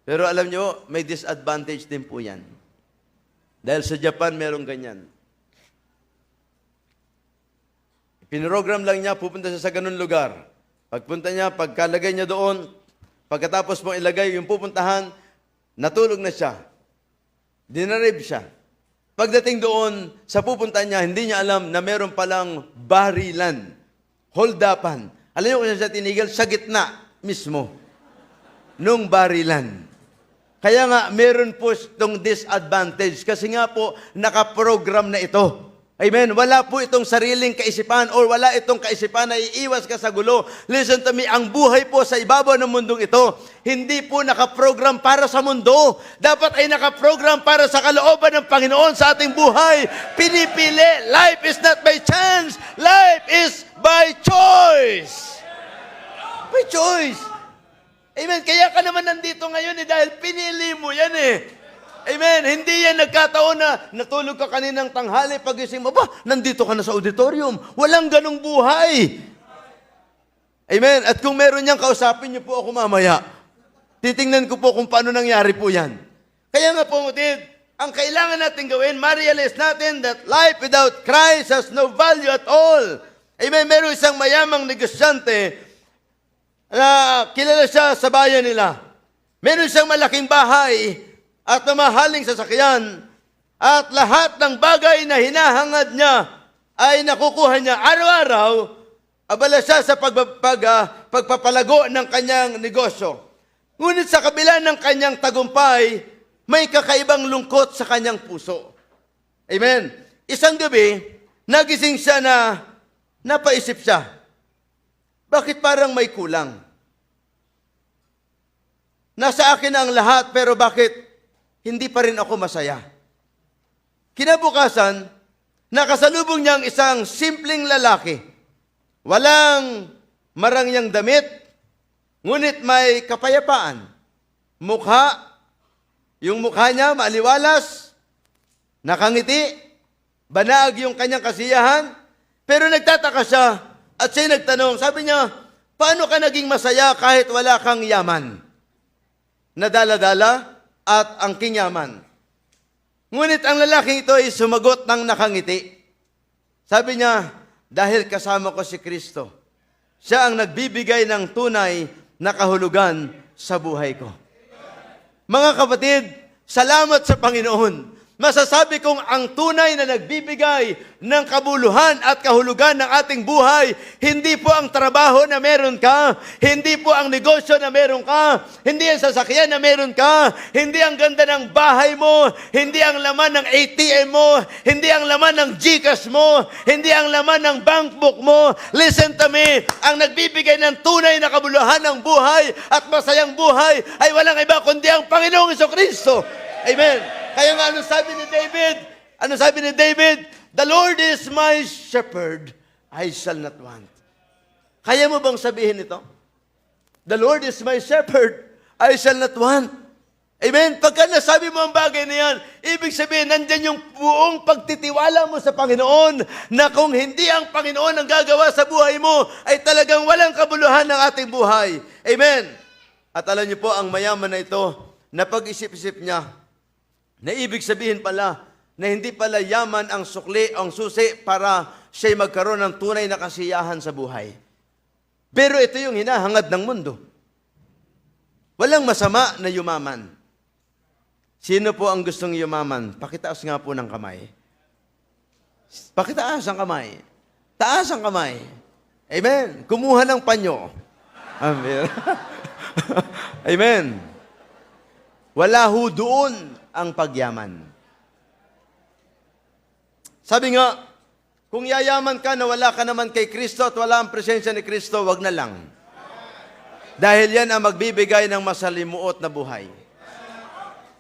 Pero alam nyo, may disadvantage din po yan. Dahil sa Japan, meron ganyan. Pinrogram lang niya, pupunta siya sa ganun lugar. Pagpunta niya, pagkalagay niya doon, pagkatapos mo ilagay yung pupuntahan, natulog na siya. Dinarib siya. Pagdating doon, sa pupunta niya, hindi niya alam na meron palang barilan, holdapan. Alam niyo kung saan siya tinigil? Sa gitna mismo, nung barilan. Kaya nga, meron po itong disadvantage kasi nga po, nakaprogram na ito. Amen? Wala po itong sariling kaisipan or wala itong kaisipan na iiwas ka sa gulo. Listen to me, ang buhay po sa ibabaw ng mundong ito, hindi po nakaprogram para sa mundo. Dapat ay nakaprogram para sa kalooban ng Panginoon sa ating buhay. Pinipili, life is not by chance, life is by choice. By choice. Amen? Kaya ka naman nandito ngayon dahil pinili mo yan Amen. Hindi yan nagkataon na natulog ka kaninang tanghali, pagising mo, nandito ka na sa auditorium. Walang ganong buhay. Amen. At kung meron niyang kausapin niyo po ako mamaya, titingnan ko po kung paano nangyari po yan. Kaya nga po, ang kailangan natin gawin, ma-realize natin that life without Christ has no value at all. Amen. Meron isang mayamang negosyante na kilala siya sa bayan nila. Meron siyang malaking bahay at mamahaling sasakyan, at lahat ng bagay na hinahangad niya ay nakukuha niya araw-araw, abala siya sa pagpapalago ng kanyang negosyo. Ngunit sa kabila ng kanyang tagumpay, may kakaibang lungkot sa kanyang puso. Amen. Isang gabi, nagising siya na napaisip siya, bakit parang may kulang? Nasa akin ang lahat, pero bakit hindi pa rin ako masaya? Kinabukasan, nakasalubong niya ang isang simpleng lalaki. Walang marangyang damit, ngunit may kapayapaan. Yung mukha niya maaliwalas, nakangiti, banag yung kanyang kasiyahan, pero nagtataka siya at siya nagtanong, sabi niya, paano ka naging masaya kahit wala kang yaman? Nadala-dala at ang kinyaman. Ngunit ang lalaking ito ay sumagot ng nakangiti. Sabi niya, dahil kasama ko si Kristo, siya ang nagbibigay ng tunay na kahulugan sa buhay ko. Mga kapatid, salamat sa Panginoon. Masasabi kong ang tunay na nagbibigay ng kabuluhan at kahulugan ng ating buhay, hindi po ang trabaho na meron ka, hindi po ang negosyo na meron ka, hindi ang sasakyan na meron ka, hindi ang ganda ng bahay mo, hindi ang laman ng ATM mo, hindi ang laman ng GCash mo, hindi ang laman ng bank book mo. Listen to me, ang nagbibigay ng tunay na kabuluhan ng buhay at masayang buhay ay walang iba kundi ang Panginoong Jesucristo. Amen. Kaya nga, ano sabi ni David? Ano sabi ni David? The Lord is my shepherd, I shall not want. Kaya mo bang sabihin ito? The Lord is my shepherd, I shall not want. Amen? Pagka nasabi mo ang bagay na yan, ibig sabihin, nandyan yung buong pagtitiwala mo sa Panginoon na kung hindi ang Panginoon ang gagawa sa buhay mo, ay talagang walang kabuluhan ng ating buhay. Amen? At alam niyo po, ang mayaman na ito, na pag-isip-isip niya, na ibig sabihin pala, na hindi pala yaman ang sukli, ang susi para siya'y magkaroon ng tunay na kasiyahan sa buhay. Pero ito yung hinahangad ng mundo. Walang masama na yumaman. Sino po ang gustong yumaman? Pakitaas nga po ng kamay. Pakitaas ang kamay. Taas ang kamay. Amen. Kumuha ng panyo. Amen. Amen. Wala ho doon ang pagyaman. Sabi nga, kung yayaman ka na wala ka naman kay Kristo at wala ang presensya ni Kristo, wag na lang. Dahil yan ang magbibigay ng masalimuot na buhay.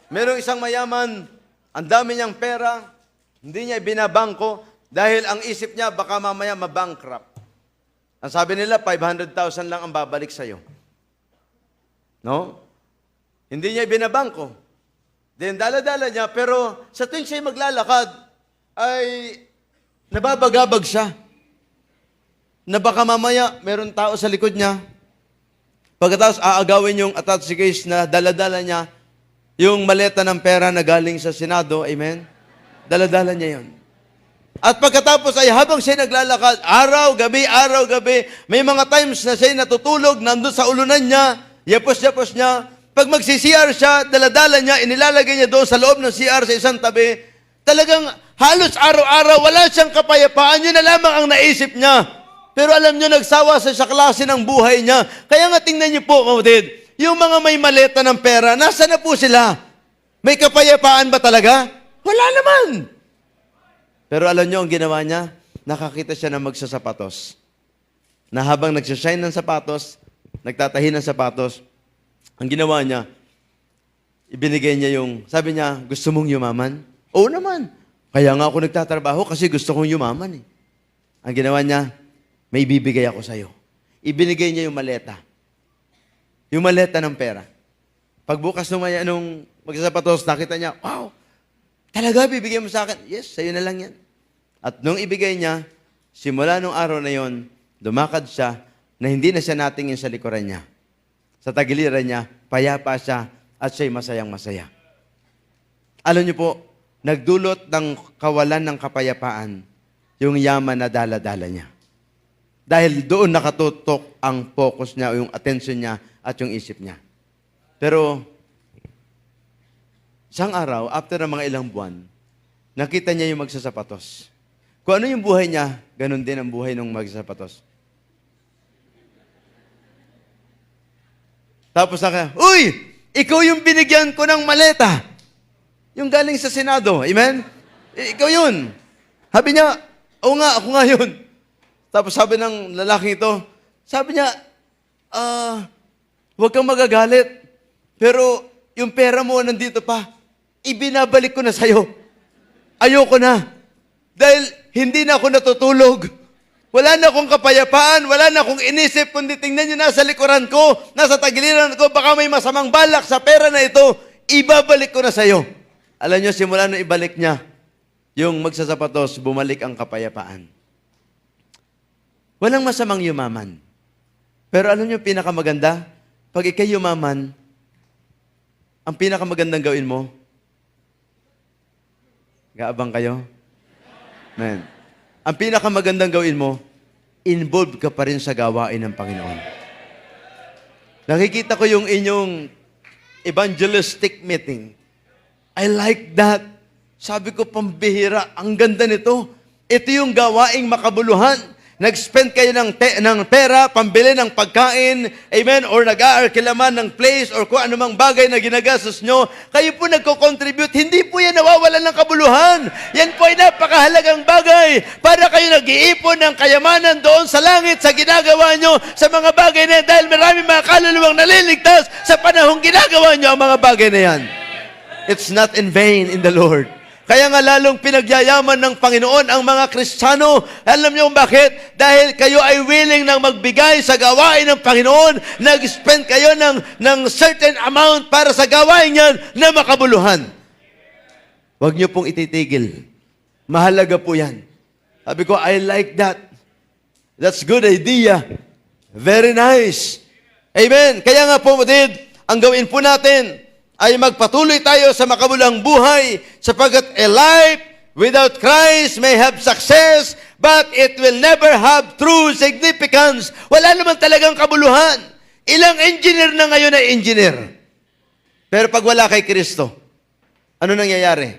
Merong isang mayaman, ang dami niyang pera, hindi niya binabangko dahil ang isip niya baka mamaya mabankrupt. Ang sabi nila, 500,000 lang ang babalik sa'yo. No? Hindi niya binabangko. Then dala-dala niya, pero sa tuwing siya maglalakad, ay nababagabag siya. Na baka mamaya, meron tao sa likod niya. Pagkatapos aagawin yung attache case na dala-dala niya, yung maleta ng pera na galing sa Senado, amen? Dala-dala niya yun. At pagkatapos ay habang siya naglalakad, araw, gabi, may mga times na siya natutulog, nandun sa ulunan niya, yapos-yapos niya. Pag magsi-CR siya, dala-dala niya, inilalagay niya doon sa loob ng CR sa isang tabi. Talagang halos araw-araw, wala siyang kapayapaan. Yun na lamang ang naisip niya. Pero alam niyo, nagsawa sa klase ng buhay niya. Kaya nga tingnan niyo po, kapatid, yung mga may maleta ng pera, nasa na po sila? May kapayapaan ba talaga? Wala naman. Pero alam niyo, ang ginawa niya, nakakita siya ng magsasapatos. Na habang nagsashine ng sapatos, nagtatahi ng sapatos, ang ginawa niya, ibinigay niya yung, sabi niya, gusto mong yumaman? Oo naman. Kaya nga ako nagtatrabaho kasi gusto kong yumaman eh. Ang ginawa niya, may bibigay ako sa'yo. Ibinigay niya yung maleta. Yung maleta ng pera. Pagbukas nung magsasapatos, nakita niya, wow, talaga bibigay mo sa akin? Yes, sa'yo na lang yan. At nung ibigay niya, simula nung araw na yon, dumakad siya na hindi na siya natingin sa likuran niya. Sa tagiliran niya, payapa siya at siya'y masayang-masaya. Alam niyo po, nagdulot ng kawalan ng kapayapaan yung yaman na dala-dala niya. Dahil doon nakatutok ang focus niya, yung attention niya at yung isip niya. Pero, isang araw, after ng mga ilang buwan, nakita niya yung magsasapatos. Kung ano yung buhay niya, ganun din ang buhay ng magsasapatos. Tapos naka, uy! Ikaw yung binigyan ko ng maleta. Yung galing sa Senado. Amen? Ikaw yun. Sabi niya, oo nga, ako nga yun. Tapos sabi ng lalaking ito, sabi niya, huwag kang magagalit. Pero yung pera mo nandito pa, ibinabalik ko na sa'yo. Ayoko na. Dahil hindi na ako natutulog. Wala na akong kapayapaan, wala na akong inisip, kundi tingnan niyo nasa likuran ko, nasa tagiliran ko, baka may masamang balak sa pera na ito, ibabalik ko na sa'yo. Alam niyo, simula nung ibalik niya, yung magsasapatos, bumalik ang kapayapaan. Walang masamang yumaman. Pero alam niyo, pinakamaganda, pag ikay yumaman, ang pinakamagandang gawin mo, gaabang kayo? Amen. Ang pinakamagandang gawin mo, involved ka pa rin sa gawain ng Panginoon. Nakikita ko yung inyong evangelistic meeting. I like that. Sabi ko, pambihira, ang ganda nito. Ito yung gawaing makabuluhan. Nag-spend kayo ng pera, pambili ng pagkain, amen, or nag-aarkilaman ng place, or kung anumang bagay na ginagastos nyo, kayo po nagko-contribute, hindi po yan nawawalan ng kabuluhan. Yan po ay napakahalagang bagay para kayo nag-iipon ng kayamanan doon sa langit sa ginagawa nyo sa mga bagay na yan, dahil marami mga kaluluwang naliligtas sa panahong ginagawa nyo ang mga bagay na yan. It's not in vain in the Lord. Kaya nga lalong pinagyayaman ng Panginoon ang mga Kristiyano. Alam niyo kung bakit? Dahil kayo ay willing nang magbigay sa gawain ng Panginoon. Nag-spend kayo ng certain amount para sa gawain yan na makabuluhan. Huwag niyo pong ititigil. Mahalaga po yan. Sabi ko, I like that. That's good idea. Very nice. Amen. Kaya nga po, ang gawin po natin, ay magpatuloy tayo sa makabulang buhay sapagkat a life without Christ may have success but it will never have true significance. Wala naman talagang kabuluhan. Ilang engineer na ngayon ay engineer. Pero pag wala kay Kristo, ano nangyayari?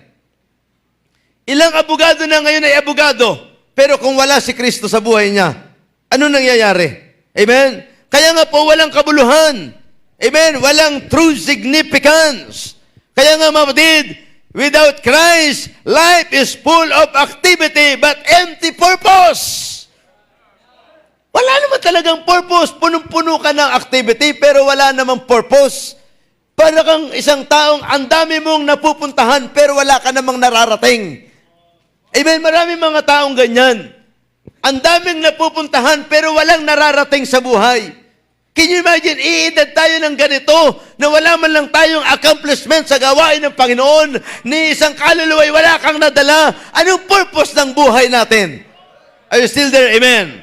Ilang abogado na ngayon ay abogado. Pero kung wala si Kristo sa buhay niya, ano nangyayari? Amen? Kaya nga po walang kabuluhan. Amen? Walang true significance. Kaya nga mga kapatid, without Christ, life is full of activity but empty purpose. Wala naman talagang purpose. Punong-puno ka ng activity pero wala namang purpose. Para kang isang taong ang dami mong napupuntahan pero wala ka namang nararating. Amen? Maraming mga taong ganyan. Ang daming napupuntahan pero walang nararating sa buhay. Can you imagine, iedad tayo ng ganito na wala man lang tayong accomplishment sa gawain ng Panginoon, ni isang kaluluway, wala kang nadala. Anong purpose ng buhay natin? Are you still there? Amen.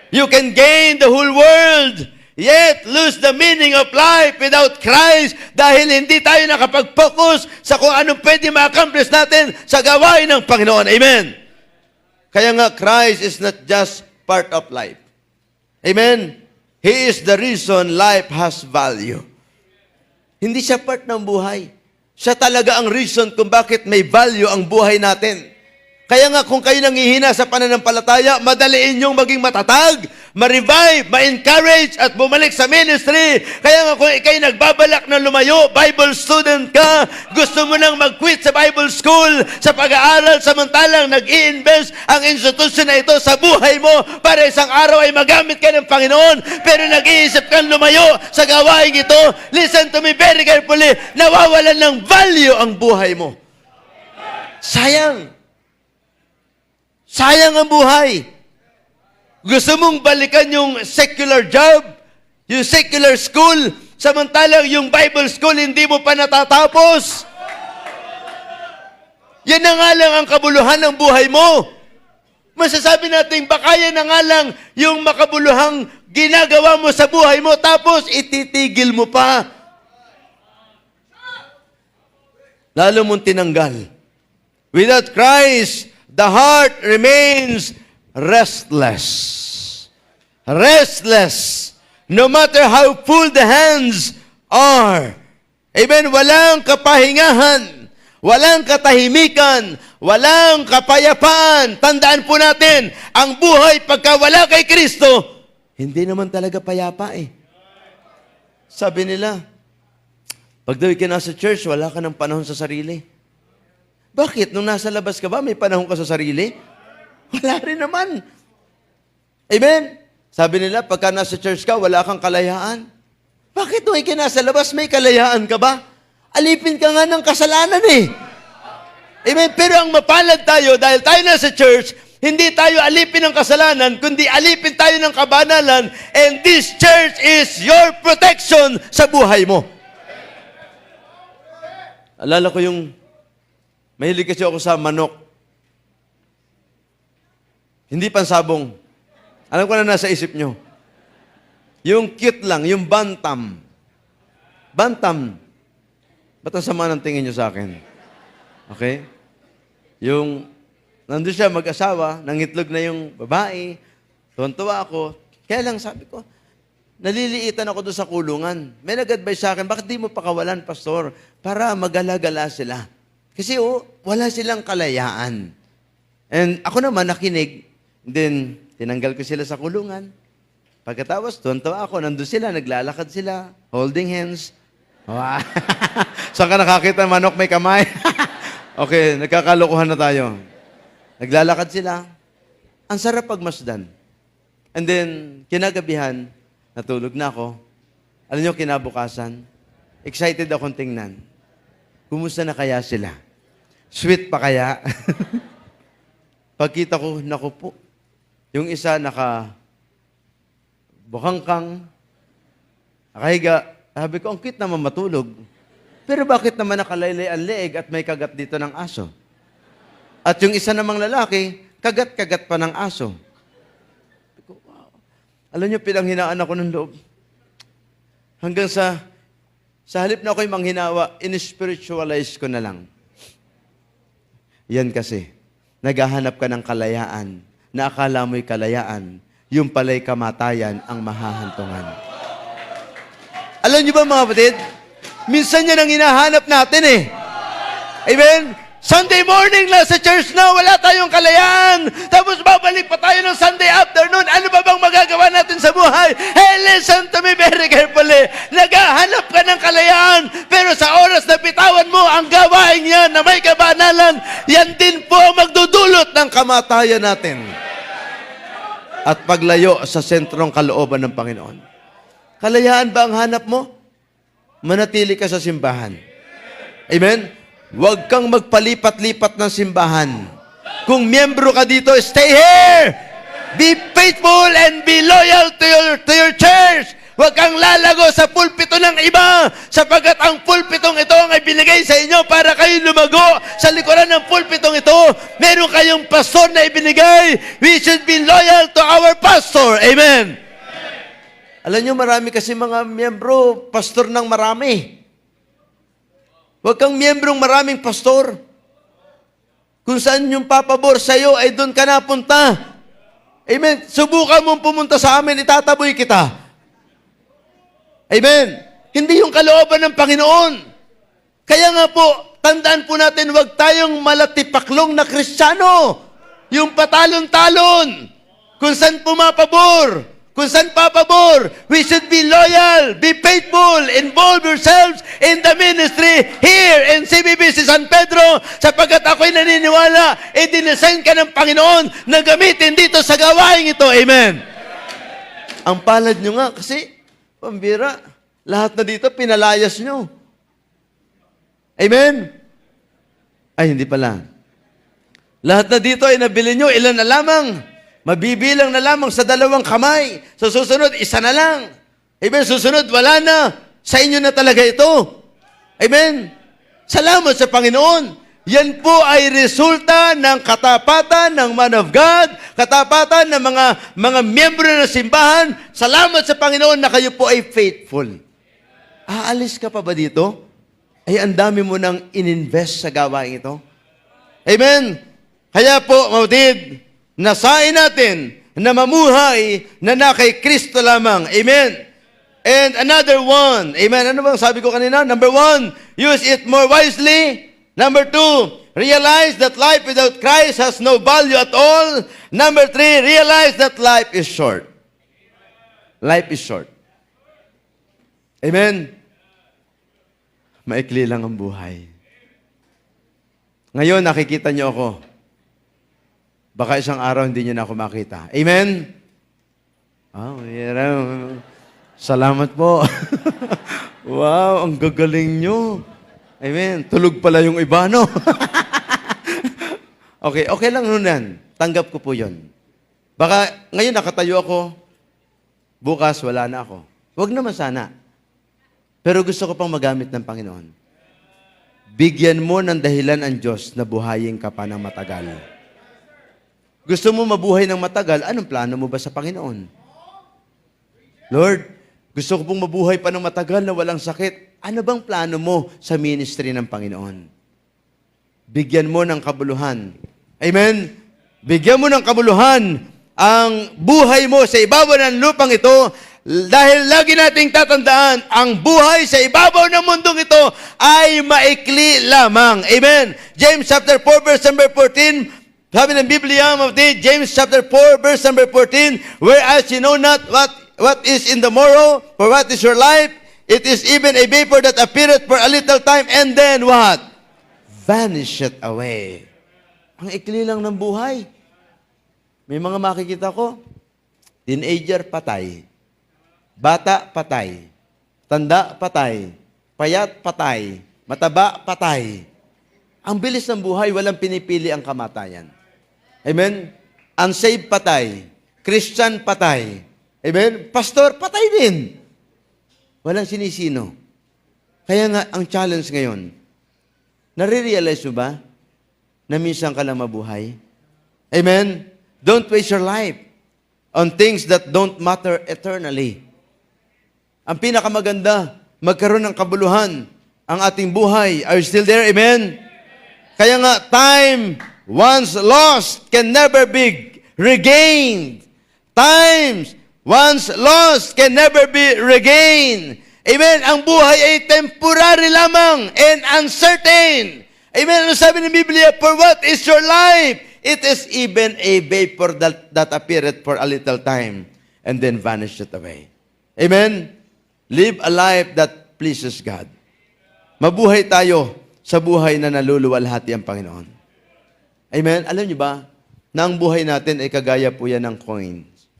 You can gain the whole world, yet lose the meaning of life without Christ dahil hindi tayo nakapag-focus sa kung anong pwede ma-accomplish natin sa gawain ng Panginoon. Amen. Kaya nga, Christ is not just part of life. Amen. He is the reason life has value. Hindi siya part ng buhay. Siya talaga ang reason kung bakit may value ang buhay natin. Kaya nga kung kayo nangihina sa pananampalataya, madaliin niyong maging matatag, ma-revive, ma-encourage, at bumalik sa ministry. Kaya nga kung ikay nagbabalak na lumayo, Bible student ka, gusto mo nang mag-quit sa Bible school, sa pag-aaral, samantalang nag-i-invest ang institusyon na ito sa buhay mo para isang araw ay magamit ka ng Panginoon, pero nag-iisip kang lumayo sa gawain ito, listen to me very carefully, nawawalan ng value ang buhay mo. Sayang. Sayang ang buhay. Gusto mong balikan yung secular job, yung secular school, samantalang yung Bible school hindi mo pa natatapos. Yan na nga lang ang kabuluhan ng buhay mo. Masasabi natin, baka yan na nga lang yung makabuluhang ginagawa mo sa buhay mo, tapos ititigil mo pa. Lalo mong tinanggal. Without Christ, the heart remains restless. Restless. No matter how full the hands are. Amen? Walang kapahingahan. Walang katahimikan. Walang kapayapaan. Tandaan po natin, ang buhay pagka wala kay Kristo, hindi naman talaga payapa eh. Sabi nila, pag daw ka nasa church, wala ka ng panahon sa sarili. Bakit? Nung nasa labas ka ba, may panahon ka sa sarili? Wala rin naman. Amen? Sabi nila, pagka nasa church ka, wala kang kalayaan. Bakit nung nasa labas, may kalayaan ka ba? Alipin ka nga ng kasalanan eh. Amen? Pero ang mapalad tayo, dahil tayo nasa church, hindi tayo alipin ng kasalanan, kundi alipin tayo ng kabanalan, and this church is your protection sa buhay mo. Alala ko yung mahilig kasi ako sa manok. Hindi pansabong. Alam ko na nasa isip nyo. Yung cute lang, yung bantam. Bantam. Ba't ang sama ng tingin nyo sa akin? Okay? Yung, nandun siya mag-asawa, nangitlog na yung babae, tuwan-tuwa ako. Kaya lang sabi ko, naliliitan ako doon sa kulungan. May nag-advise sa akin, bakit di mo pakawalan, pastor? Para magala-gala sila. Kasi wala silang kalayaan. And ako naman nakinig, then tinanggal ko sila sa kulungan. Pagkatapos, tuwan-tuwa ako, nandun sila, naglalakad sila, holding hands. Wow. Saan ka nakakita, manok may kamay? Okay, nagkakalokohan na tayo. Naglalakad sila. Ang sarap pagmasdan. And then, kinagabihan, natulog na ako. Alam niyo, kinabukasan, excited akong tingnan. Kumusta na kaya sila? Sweet pa kaya? Pagkita ko, naku po, yung isa bukangkang, nakahiga, sabi ko, ang cute naman matulog. Pero bakit naman nakalaylay ang leeg at may kagat dito ng aso? At yung isa namang lalaki, kagat-kagat pa ng aso. Sabi ko, wow. Alam niyo, pinanghinaan ako ng loob. Hanggang sa halip na ako'y manghinawa, in-spiritualize ko na lang. Yan kasi, naghahanap ka ng kalayaan, na akala mo'y kalayaan, yung pala'y kamatayan ang mahahantungan. Alam niyo ba mga kapatid? Minsan yan ang hinahanap natin eh. Amen? Sunday morning na sa church na, wala tayong kalayaan. Tapos babalik pa tayo ng Sunday afternoon. Ano ba bang magagawa natin sa buhay? Hey, listen to me very carefully. Naghahanap ka ng kalayaan, pero sa oras na bitawan mo ang gawain yan na may kabanalan, yan din po ang magdudulot ng kamatayan natin. At paglayo sa sentrong kalooban ng Panginoon. Kalayaan ba ang hanap mo? Manatili ka sa simbahan. Amen? Huwag kang magpalipat-lipat ng simbahan. Kung miyembro ka dito, stay here! Be faithful and be loyal to your church! Huwag kang lalago sa pulpito ng iba, sapagkat ang pulpitong ito ay binigay sa inyo para kayo lumago sa likuran ng pulpitong ito. Meron kayong pastor na ibinigay. We should be loyal to our pastor. Amen? Alam nyo, marami kasi mga miyembro, pastor ng marami. Huwag kang miyembrong maraming pastor. Kung saan yung papabor sa'yo, ay doon ka napunta. Amen? Subukan mong pumunta sa amin, itataboy kita. Amen? Hindi yung kalooban ng Panginoon. Kaya nga po, tandaan po natin, huwag tayong malatipaklong na Kristiyano. Yung patalon-talon. Kung saan pumapabor. Kung saan papabor. We should be loyal, be faithful, involve yourselves in the ministry here in CBBC San Pedro, sapagkat ako'y naniniwala, dinesign ka ng Panginoon na gamitin dito sa gawain ito. Amen. Ang palad nyo nga, kasi, pambira, lahat na dito pinalayas nyo. Amen? Ay, hindi pala. Lahat na dito ay nabili nyo, ilan na lamang. Mabibilang na lamang sa 2 kamay. Sa susunod, 1 na lang. Amen? Susunod, wala na. Sa inyo na talaga ito. Amen? Salamat sa Panginoon. Yan po ay resulta ng katapatan ng man of God, katapatan ng mga miyembro ng simbahan. Salamat sa Panginoon na kayo po ay faithful. Aalis ka pa ba dito? Ay, ang dami mo nang ininvest sa gawain ito. Amen? Kaya po, mautid, nasain natin na mamuhay na kay Kristo lamang. Amen? And another one. Amen? Ano bang sabi ko kanina? Number 1, use it more wisely. Number 2, realize that life without Christ has no value at all. Number 3, realize that life is short. Life is short. Amen? Maikli lang ang buhay. Ngayon, nakikita niyo ako. Baka isang araw hindi niyo na ako makita. Amen? Salamat po. Wow, ang gagaling niyo. Amen. Tulog pala yung iba, no? Okay lang nun. Tanggap ko po yun. Baka ngayon nakatayo ako, bukas wala na ako. Huwag naman sana. Pero gusto ko pang magamit ng Panginoon. Bigyan mo ng dahilan ang Diyos na buhayin ka pa ng matagal. Gusto mo mabuhay ng matagal, anong plano mo ba sa Panginoon? Lord, gusto ko pong mabuhay pa ng matagal na walang sakit. Ano bang plano mo sa ministry ng Panginoon? Bigyan mo ng kabuluhan. Amen? Bigyan mo ng kabuluhan ang buhay mo sa ibabaw ng lupang ito. Dahil lagi nating tatandaan, ang buhay sa ibabaw ng mundong ito ay maikli lamang. Amen. James chapter 4 verse number 14, sabi ng Biblia, James chapter 4 verse number 14, whereas you know not what is in the morrow, for what is your life, it is even a vapor that appeareth for a little time, and then what? Vanisheth away. Ang ikli lang ng buhay. May mga makikita ko, teenager patay. Bata, patay. Tanda, patay. Payat, patay. Mataba, patay. Ang bilis ng buhay, walang pinipili ang kamatayan. Amen? Unsaved, patay. Christian, patay. Amen? Pastor, patay din. Walang sinisino. Kaya nga, ang challenge ngayon, nare-realize mo ba na minsan ka lang mabuhay? Amen? Don't waste your life on things that don't matter eternally. Ang pinakamaganda, magkaroon ng kabuluhan ang ating buhay. Are you still there? Amen? Kaya nga, time once lost can never be regained. Times once lost can never be regained. Amen? Ang buhay ay temporary lamang and uncertain. Amen? Ano sabi ng Biblia? For what is your life? It is even a vapor that appeareth for a little time and then vanisheth away. Amen? Live a life that pleases God. Mabuhay tayo sa buhay na naluluwalhati ang Panginoon. Amen? Alam niyo ba, na ang buhay natin ay kagaya po yan ng coins.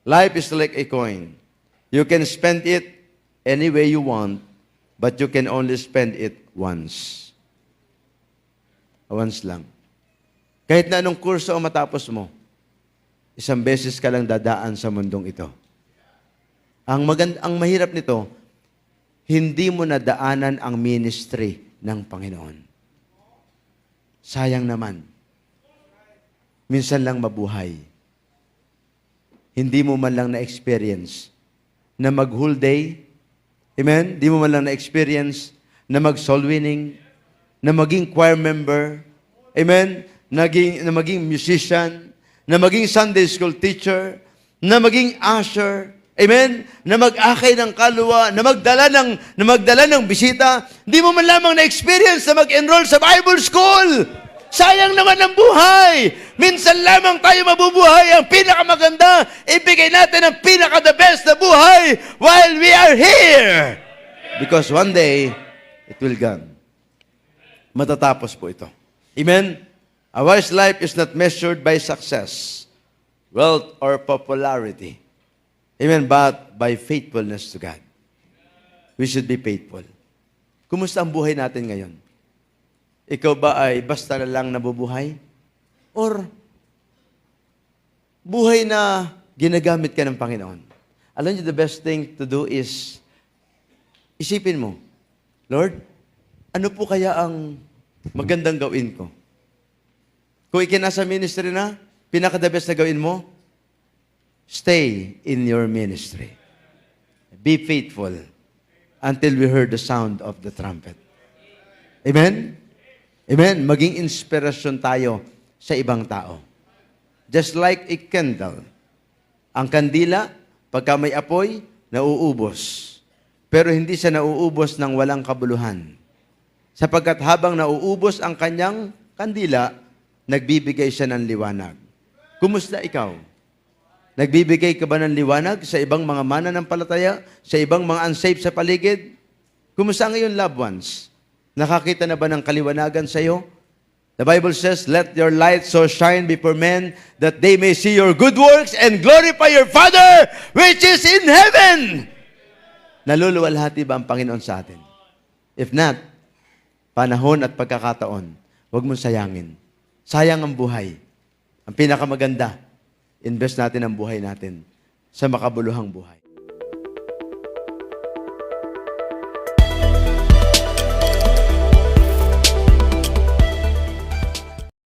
Life is like a coin. You can spend it any way you want, but you can only spend it once. Once lang. Kahit na anong kurso ang matapos mo, isang beses ka lang dadaan sa mundong ito. Ang mahirap nito, hindi mo nadaanan ang ministry ng Panginoon. Sayang naman. Minsan lang mabuhay. Hindi mo man lang na-experience na mag-whole day. Amen? Hindi mo man lang na-experience na mag-soul winning, na maging choir member. Amen? Na maging musician, na maging Sunday school teacher, na maging usher. Amen? Na mag-akay ng kaluluwa, na magdala ng bisita. Hindi mo man lamang na-experience na mag-enroll sa Bible school. Sayang naman ang buhay. Minsan lamang tayo mabubuhay. Ang pinakamaganda, ibigay natin ang pinaka-the best na buhay while we are here. Because one day, it will gone. Matatapos po ito. Amen? A wise life is not measured by success, wealth, or popularity. Amen? But by faithfulness to God. We should be faithful. Kumusta ang buhay natin ngayon? Ikaw ba ay basta na lang nabubuhay? Or buhay na ginagamit ka ng Panginoon? Alam niyo, the best thing to do is, isipin mo, Lord, ano po kaya ang magandang gawin ko? Kung ikinasa ministry na, pinaka-the best na gawin mo, stay in your ministry. Be faithful until we heard the sound of the trumpet. Amen? Amen? Maging inspirasyon tayo sa ibang tao. Just like a candle. Ang kandila, pagka may apoy, nauubos. Pero hindi siya nauubos ng walang kabuluhan. Sapagkat habang nauubos ang kanyang kandila, nagbibigay siya ng liwanag. Kumusta ikaw? Nagbibigay ka ba ng liwanag sa ibang mga mananampalataya, sa ibang mga unsaved sa paligid? Kumusta ang iyong loved ones? Nakakita na ba ng kaliwanagan sa iyo? The Bible says, let your light so shine before men that they may see your good works and glorify your Father which is in heaven. Naluluwalhati ba ang Panginoon sa atin? If not, panahon at pagkakataon, huwag mong sayangin. Sayang ang buhay. Ang pinakamaganda, invest natin ang buhay natin sa makabuluhang buhay.